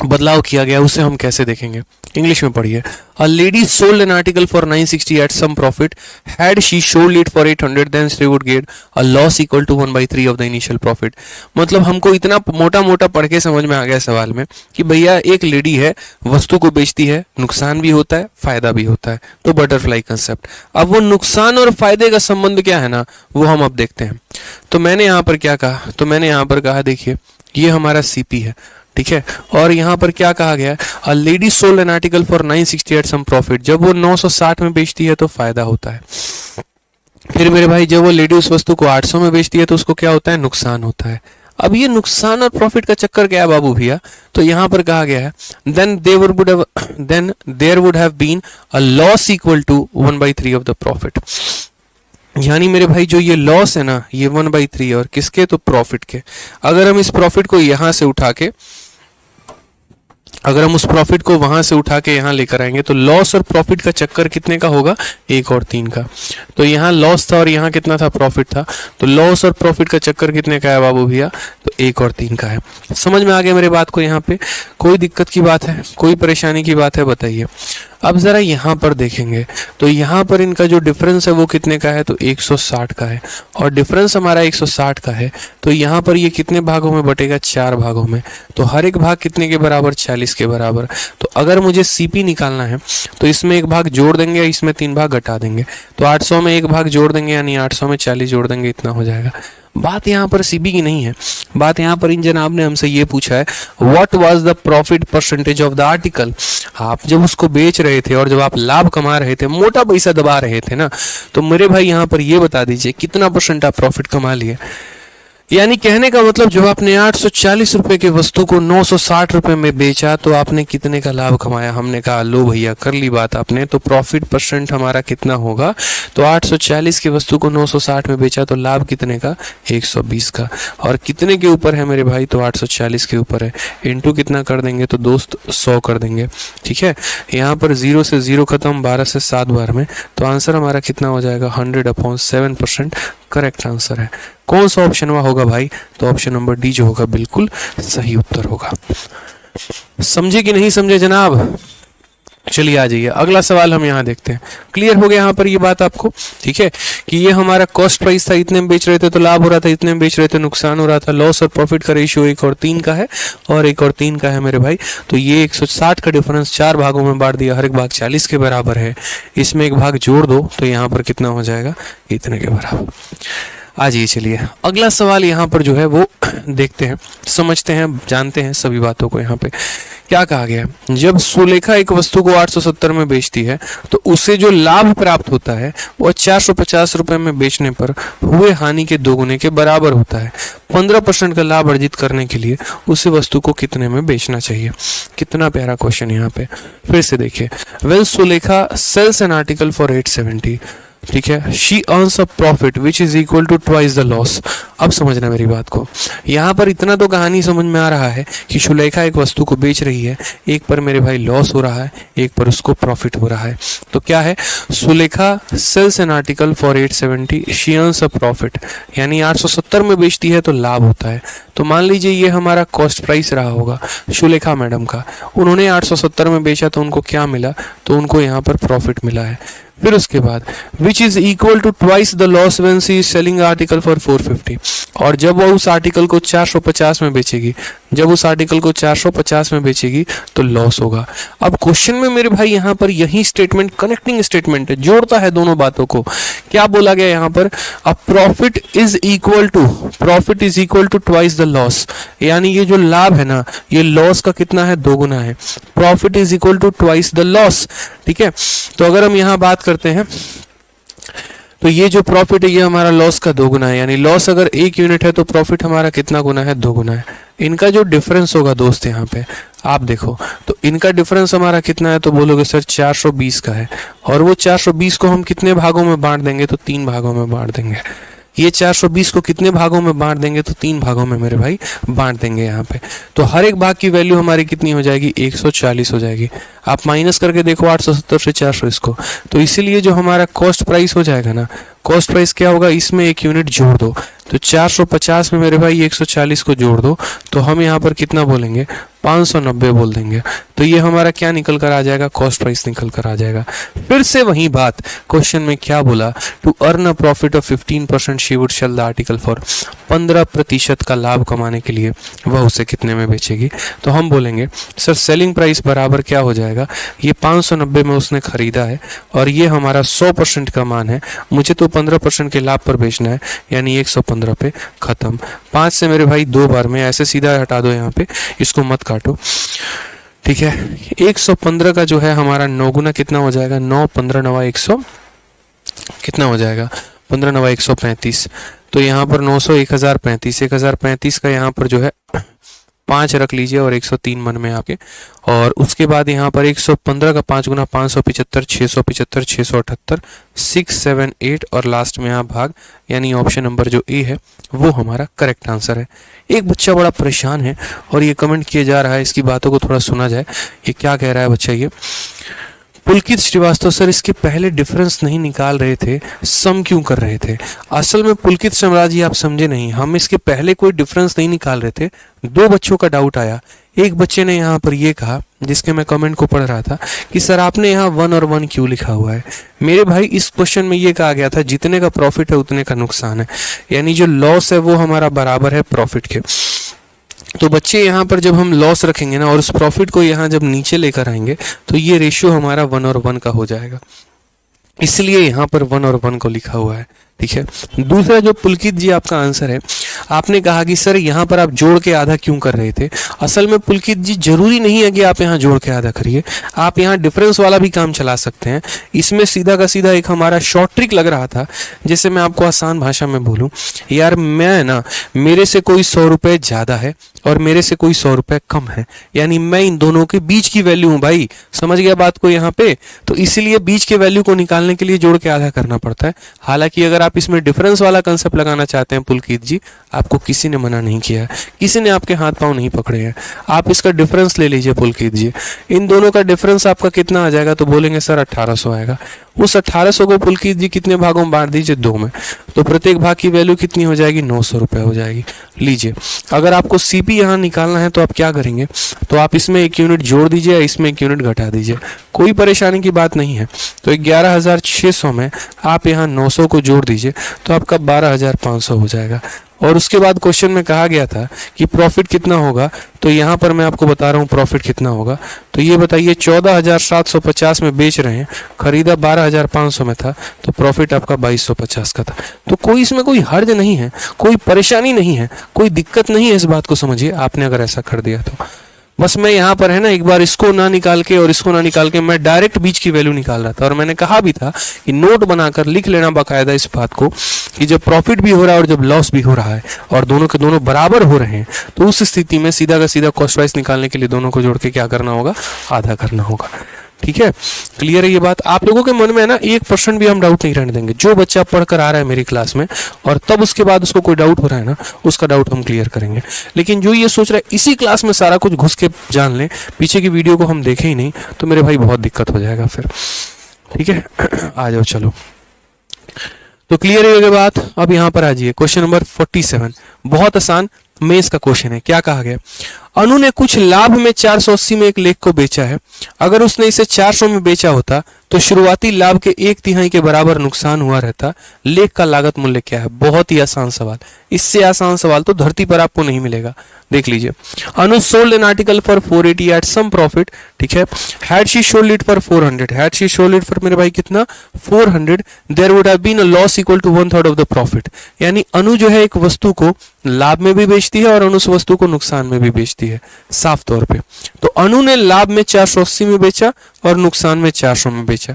बदलाव किया गया, उसे हम कैसे देखेंगे। इंग्लिश में पढ़िए। A lady sold an article for 960 at some profit, had she sold it for 800 then she would get a loss equal to 1/3 of the initial profit. मतलब हमको इतना मोटा मोटा पढ़ के समझ में आ गया सवाल में कि भैया एक लेडी है, वस्तु को बेचती है, नुकसान भी होता है, फायदा भी होता है, तो बटरफ्लाई कंसेप्ट। अब वो नुकसान और फायदे का संबंध क्या है ना, वो हम अब देखते हैं। तो मैंने यहाँ पर क्या कहा, तो मैंने यहाँ पर कहा, देखिए ये हमारा सीपी है, ठीक है, और यहाँ पर क्या कहा गया है, a lady sold an article for 960 at some profit. जब वो 960 में बेचती है तो फायदा होता है। फिर मेरे भाई, जब वो लेडी उस वस्तु को 800 में बेचती है तो उसको क्या होता है, नुकसान होता है। अब ये नुकसान और प्रॉफिट का चक्कर क्या है बाबू भैया, तो यहाँ पर कहा गया है then there would have been a loss equal to 1/3 of the profit. यानी मेरे भाई जो ये लॉस है ना, ये 1/3 और किसके, तो प्रॉफिट के। अगर हम इस प्रॉफिट को यहां से उठा के, अगर हम उस प्रॉफिट को वहां से उठा के यहां लेकर आएंगे तो लॉस और प्रॉफिट का चक्कर कितने का होगा, 1 और 3 का। तो यहाँ लॉस था और यहाँ कितना था, प्रॉफिट था, तो लॉस और प्रॉफिट का चक्कर कितने का है बाबू भैया, तो 1 और 3 का है। समझ में आ गया मेरे बात को? यहाँ पे कोई दिक्कत की बात है, कोई परेशानी की बात है, बताइए। अब जरा यहाँ पर देखेंगे तो यहाँ पर इनका जो डिफरेंस है वो कितने का है, तो 160 का है, और डिफरेंस हमारा 160 का है। तो यहाँ पर ये कितने भागों में बटेगा, 4 भागों में। तो हर एक भाग कितने के बराबर, 40 के बराबर। तो अगर मुझे सीपी निकालना है तो इसमें एक भाग जोड़ देंगे, इसमें 3 भाग घटा देंगे। तो 800 में एक भाग जोड़ देंगे, यानी 800 में 40 जोड़ देंगे, इतना हो जाएगा। बात यहाँ पर सीबी की नहीं है, बात यहाँ पर इन जनाब ने हमसे ये पूछा है, what was the profit percentage of the article. आप जब उसको बेच रहे थे और जब आप लाभ कमा रहे थे, मोटा पैसा दबा रहे थे ना, तो मेरे भाई यहाँ पर ये बता दीजिए कितना % आप प्रॉफिट कमा लिए। यानी कहने का मतलब जब आपने 840 रुपए की वस्तु को 960 रुपए में बेचा तो आपने कितने का लाभ कमाया। हमने कहा लो भैया कर ली बात आपने, तो प्रॉफिट % हमारा कितना होगा, तो 840 की वस्तु को 960 में बेचा तो लाभ कितने का, 120 का। और कितने के ऊपर है मेरे भाई, तो 840 के ऊपर है। इंटू कितना कर देंगे, तो दोस्त 100 कर देंगे। ठीक है, यहाँ पर 0 से 0 खत्म, 12 से 7 बार में, तो आंसर हमारा कितना हो जाएगा, 100/7% करेक्ट आंसर है। कौन सा ऑप्शन वह होगा भाई, तो ऑप्शन नंबर डी जो होगा बिल्कुल सही उत्तर होगा। समझे कि नहीं समझे जनाब? चलिए आ जाइए, अगला सवाल हम यहाँ देखते हैं। क्लियर हो गया यहाँ पर ये बात आपको, ठीक है, कि ये हमारा कॉस्ट प्राइस था, इतने में बेच रहे थे तो लाभ हो रहा था, इतने में बेच रहे थे नुकसान हो रहा था। लॉस और प्रॉफिट का रेशियो 1 और 3 का है और 1 और 3 का है मेरे भाई। तो ये 160 का डिफरेंस 4 भागों में बांट दिया, हर एक भाग 40 के बराबर है। इसमें एक भाग जोड़ दो तो यहाँ पर कितना हो जाएगा, इतने के बराबर। आ जाइए, चलिए अगला सवाल यहाँ पर जो है वो देखते हैं, समझते हैं, जानते हैं सभी बातों को। यहाँ पे क्या कहा गया है, जब सुलेखा एक वस्तु को 870 में बेचती है तो उसे जो लाभ प्राप्त होता है वो 450 रुपए में बेचने पर हुए हानि के दोगुने के बराबर होता है। 15% का लाभ अर्जित करने के लिए उसे वस्तु को कितने में बेचना चाहिए। कितना प्यारा क्वेश्चन यहाँ पे, फिर से देखिए। Well Sulekha sells an article for 870, ठीक है, she earns a profit which is equal to twice the loss. अब समझना मेरी बात को, यहाँ पर इतना तो कहानी समझ में आ रहा है कि सुलेखा एक वस्तु को बेच रही है, एक पर मेरे भाई लॉस हो रहा है, एक पर उसको प्रॉफिट हो रहा है। तो क्या है, Sulekha sells an article for 870, she earns a profit, यानी 870 में बेचती है तो लाभ होता है। तो मान लीजिए ये हमारा कॉस्ट प्राइस रहा होगा सुलेखा मैडम का, उन्होंने 870 में बेचा तो उनको क्या मिला, तो उनको यहाँ पर प्रॉफिट मिला है। फिर उसके बाद which is equal to twice the loss when she is selling article for 450, और जब वो उस आर्टिकल को 450 में बेचेगी, जब उस आर्टिकल को 450 में बेचेगी तो लॉस होगा। अब क्वेश्चन में मेरे भाई यहाँ पर यही स्टेटमेंट कनेक्टिंग स्टेटमेंट है, जोड़ता है दोनों बातों को। क्या बोला गया यहाँ पर, a profit is equal to twice the loss, यानी ये जो लाभ है ना, ये लॉस का कितना है, दोगुना है। Profit is equal to twice the loss, ठीक है। तो अगर हम यहाँ बात करते हैं तो ये जो प्रॉफिट है ये हमारा लॉस का दोगुना है, यानी लॉस अगर 1 यूनिट है तो प्रॉफिट हमारा कितना गुना है, 2 गुना है। इनका जो डिफरेंस होगा दोस्त यहाँ पे आप देखो, तो इनका डिफरेंस हमारा कितना है, तो बोलोगे सर 420 का है, और वो 420 को हम कितने भागों में बांट देंगे, तो 3 भागों में बांट देंगे। ये 420 को कितने भागों में बांट देंगे, तो 3 भागों में मेरे भाई बांट देंगे यहाँ पे। तो हर एक भाग की वैल्यू हमारी कितनी हो जाएगी, 140 हो जाएगी। आप माइनस करके देखो 870 से 400 को, तो इसीलिए जो हमारा कॉस्ट प्राइस हो जाएगा ना, कॉस्ट प्राइस क्या होगा, इसमें 1 यूनिट जोड़ दो, तो 450 में मेरे भाई 140 को जोड़ दो, तो हम यहाँ पर कितना बोलेंगे, 590 बोल देंगे। तो ये हमारा क्या निकल कर आ जाएगा, कॉस्ट प्राइस निकल कर आ जाएगा। फिर से वही बात, क्वेश्चन में क्या बोला, to earn a profit of 15% she would sell the article for, 15% का लाभ कमाने के लिए वह उसे कितने में बेचेगी। तो हम बोलेंगे सर सेलिंग प्राइस बराबर क्या हो जाएगा, ये 590 में उसने खरीदा है और ये हमारा 100% का मान है, मुझे तो 15% के लाभ पर बेचना है, यानी 115 पे खत्म। 5 से मेरे भाई 2 बार में ऐसे सीधा हटा दो, यहाँ पे इसको मत काटो, ठीक है। 115 का जो है हमारा 9 गुना कितना हो जाएगा, 9 15 9 100 कितना हो जाएगा, 15 9 135। तो यहाँ पर 900 1035, 1035 का यहाँ पर जो है 5 रख लीजिए और 103 मन में आपके, और उसके बाद यहाँ पर 115 का 5 गुना 575, 675, 678, 678 और लास्ट में यहाँ भाग, यानी ऑप्शन नंबर जो ए है वो हमारा करेक्ट आंसर है। एक बच्चा बड़ा परेशान है और ये कमेंट किया जा रहा है, इसकी बातों को थोड़ा सुना जाए। ये क्या कह रहा है बच्चा, ये पुलकित श्रीवास्तव सर इसके पहले डिफरेंस नहीं निकाल रहे थे, सम क्यों कर रहे थे। असल में पुलकित सम्राट जी आप समझे नहीं, हम इसके पहले कोई डिफरेंस नहीं निकाल रहे थे। 2 बच्चों का डाउट आया, एक बच्चे ने यहाँ पर ये कहा, जिसके मैं कमेंट को पढ़ रहा था, कि सर आपने यहाँ 1 और 1 क्यों लिखा हुआ है। मेरे भाई इस क्वेश्चन में ये कहा गया था जितने का प्रॉफिट है उतने का नुकसान है, यानी जो लॉस है वो हमारा बराबर है प्रॉफिट के। तो बच्चे यहाँ पर जब हम लॉस रखेंगे ना और उस प्रॉफिट को यहाँ जब नीचे लेकर आएंगे तो ये रेशियो हमारा 1 और 1 का हो जाएगा, इसलिए यहाँ पर 1 और 1 को लिखा हुआ है, ठीक है। दूसरा जो पुलकित जी आपका आंसर है, आपने कहा कि सर यहाँ पर आप जोड़ के आधा क्यों कर रहे थे। असल में पुलकित जी जरूरी नहीं है कि आप यहाँ जोड़ के आधा करिए, आप यहाँ डिफरेंस वाला भी काम चला सकते हैं। इसमें सीधा का सीधा एक हमारा शॉर्ट ट्रिक लग रहा था, जैसे मैं आपको आसान भाषा में बोलूं, यार मैं ना, मेरे से कोई 100 रुपए ज्यादा है और मेरे से कोई 100 रुपए कम है, यानी मैं इन दोनों के बीच की वैल्यू हूं भाई, समझ गया बात को यहाँ पे। तो इसीलिए बीच के वैल्यू को निकालने के लिए जोड़ के आधा करना पड़ता है। हालांकि अगर आप इसमें डिफरेंस वाला कंसेप्ट लगाना चाहते हैं पुलकित जी, आपको किसी ने मना नहीं किया है, किसी ने आपके हाथ पांव नहीं पकड़े हैं। आप इसका डिफरेंस ले लीजिए पुलकित जी, इन दोनों का डिफरेंस आपका कितना आ जाएगा, तो बोलेंगे सर 1800 आएगा। उस 1800 को पुलकित जी कितने भागों में बांट दीजिए, 2 में, तो प्रत्येक भाग की वैल्यू कितनी हो जाएगी, 900 रुपये हो जाएगी। लीजिए, अगर आपको सीपी यहाँ निकालना है तो आप क्या करेंगे, तो आप इसमें 1 यूनिट जोड़ दीजिए, इसमें 1 यूनिट घटा दीजिए, कोई परेशानी की बात नहीं है। तो 11,600 में आप यहाँ 900 को जोड़ दीजिए तो आपका 12,500 हो जाएगा। और उसके बाद क्वेश्चन में कहा गया था कि प्रॉफिट कितना होगा, तो यहाँ पर मैं आपको बता रहा हूँ प्रॉफिट कितना होगा। तो ये बताइए 14,750 में बेच रहे हैं, खरीदा 12,500 में था, तो प्रॉफिट आपका 2,250 का था। तो कोई इसमें कोई हर्ज नहीं है, कोई परेशानी नहीं है, कोई दिक्कत नहीं है, इस बात को समझिए आपने अगर ऐसा कर दिया तो। बस मैं यहाँ पर है ना एक बार इसको ना निकाल के और इसको ना निकाल के मैं डायरेक्ट बीच की वैल्यू निकाल रहा था, और मैंने कहा भी था कि नोट बनाकर लिख लेना बाकायदा इस बात को कि जब प्रॉफिट भी हो रहा है और जब लॉस भी हो रहा है और दोनों के दोनों बराबर हो रहे हैं, तो उस स्थिति में सीधा का सीधा कॉस्ट प्राइस निकालने के लिए दोनों को जोड़ के क्या करना होगा, आधा करना होगा। ठीक है, क्लियर है ये बात। आप लोगों के मन में है ना 1% भी हम डाउट नहीं रहने देंगे। जो बच्चा पढ़कर आ रहा है मेरी क्लास में और तब उसके बाद उसको कोई डाउट हो रहा है ना, उसका डाउट हम क्लियर करेंगे। लेकिन जो ये सोच रहा है इसी क्लास में सारा कुछ घुस के जान ले, पीछे की वीडियो को हम देखें ही नहीं, तो मेरे भाई बहुत दिक्कत हो जाएगा फिर। ठीक है आ जाओ, चलो तो क्लियर है ये बात। अब यहाँ पर आ जाइए, क्वेश्चन नंबर 47, बहुत आसान मेंस का क्वेश्चन है। क्या कहा गया, अनु ने कुछ लाभ में 480 में एक लेख को बेचा है। अगर उसने इसे 400 में बेचा होता तो शुरुआती लाभ के 1/3 के बराबर नुकसान हुआ रहता। लेख का लागत मूल्य क्या है। बहुत ही आसान सवाल, इससे आसान सवाल तो धरती पर आपको नहीं मिलेगा। देख लीजिए, Anu sold an article for 480 at some profit. ठीक है, had she sold it for 400, had she sold it for मेरे भाई कितना 400, there would have been a loss equal to 1/3 of the profit. यानी अनु जो है एक वस्तु को लाभ में भी बेचती है और अनु उस वस्तु को नुकसान में भी बेचती है, साफ तौर पे। तो अनु ने लाभ में 480 में बेचा और नुकसान में 400 में बेचा।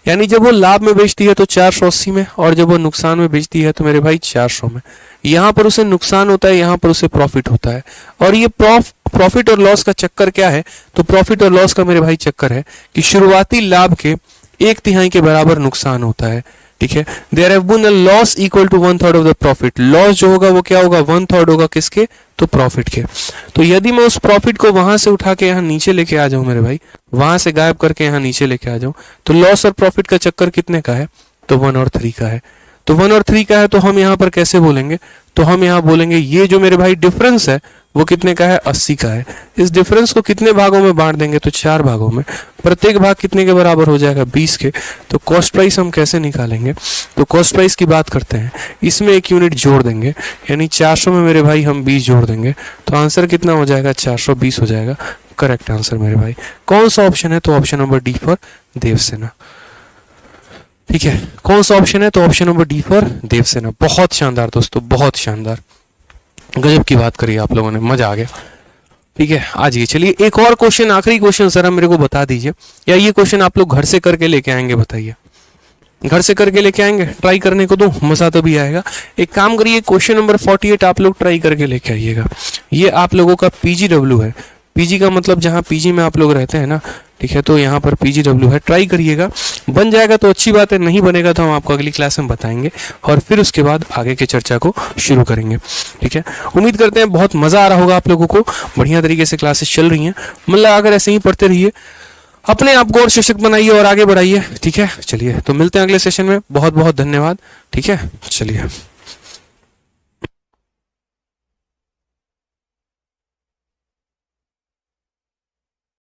यानी जब वो लाभ में बेचती है तो 480 में, और जब वो नुकसान में बेचती है तो मेरे भाई 400 में। यहाँ पर उसे नुकसान होता है, यहाँ पर उसे प्रॉफिट होता है। और ये प्रॉफिट और लॉस का चक्कर क्या है, तो प्रॉफिट और लॉस का मेरे भाई चक्कर है कि शुरुआती लाभ के 1/3 के बराबर नुकसान होता है। ठीक है, there have been a loss equal to 1/3 of the profit. Loss जो होगा वो क्या होगा, 1/3 होगा किसके, तो प्रॉफिट के। तो यदि मैं उस प्रॉफिट को वहां से उठा के यहाँ नीचे लेके आ जाऊं मेरे भाई, वहां से गायब करके यहाँ नीचे लेके आ जाऊं, तो लॉस और प्रॉफिट का चक्कर कितने का है, तो 1 और 3 का है। तो 1 और 3 का है, तो हम यहाँ पर कैसे बोलेंगे, तो हम यहाँ बोलेंगे ये जो मेरे भाई डिफरेंस है वो कितने का है, 80 का है। इस डिफरेंस को कितने भागों में बांट देंगे, तो 4 भागों में। प्रत्येक भाग कितने के बराबर हो जाएगा, 20 के। तो कॉस्ट प्राइस हम कैसे निकालेंगे, तो कॉस्ट प्राइस की बात करते हैं, इसमें 1 यूनिट जोड़ देंगे, यानी 400 में मेरे भाई हम 20 जोड़ देंगे, तो आंसर कितना हो जाएगा, 420 हो जाएगा। करेक्ट आंसर मेरे भाई। कौन सा ऑप्शन है, तो option number D for Devsena. ठीक है, कौन सा ऑप्शन है, तो option number D for Devsena. बहुत शानदार दोस्तों, बहुत शानदार, गजब की बात करी आप लोगों ने, मजा आ गया। ठीक है, आ जाइए, चलिए एक और क्वेश्चन, आखिरी क्वेश्चन जरा मेरे को बता दीजिए, या ये क्वेश्चन आप लोग घर से करके लेके आएंगे, बताइए। घर से करके लेके आएंगे, ट्राई करने को दो, मजा तो भी आएगा। एक काम करिए, क्वेश्चन नंबर 48 आप लोग ट्राई करके लेके आइएगा। ये आप लोगों का PGW है। पीजी का मतलब जहाँ पीजी में आप लोग रहते हैं ना, ठीक है, तो यहाँ पर PGW है। ट्राई करिएगा, बन जाएगा तो अच्छी बात है, नहीं बनेगा तो हम आपको अगली क्लास में बताएंगे और फिर उसके बाद आगे की चर्चा को शुरू करेंगे। ठीक है, उम्मीद करते हैं बहुत मजा आ रहा होगा आप लोगों को, बढ़िया तरीके से क्लासेस चल रही हैं। मतलब अगर ऐसे ही पढ़ते रहिए, अपने आप को और सशक्त बनाइए और आगे बढ़ाइए। ठीक है, चलिए तो मिलते हैं अगले सेशन में। बहुत बहुत धन्यवाद। ठीक है, चलिए।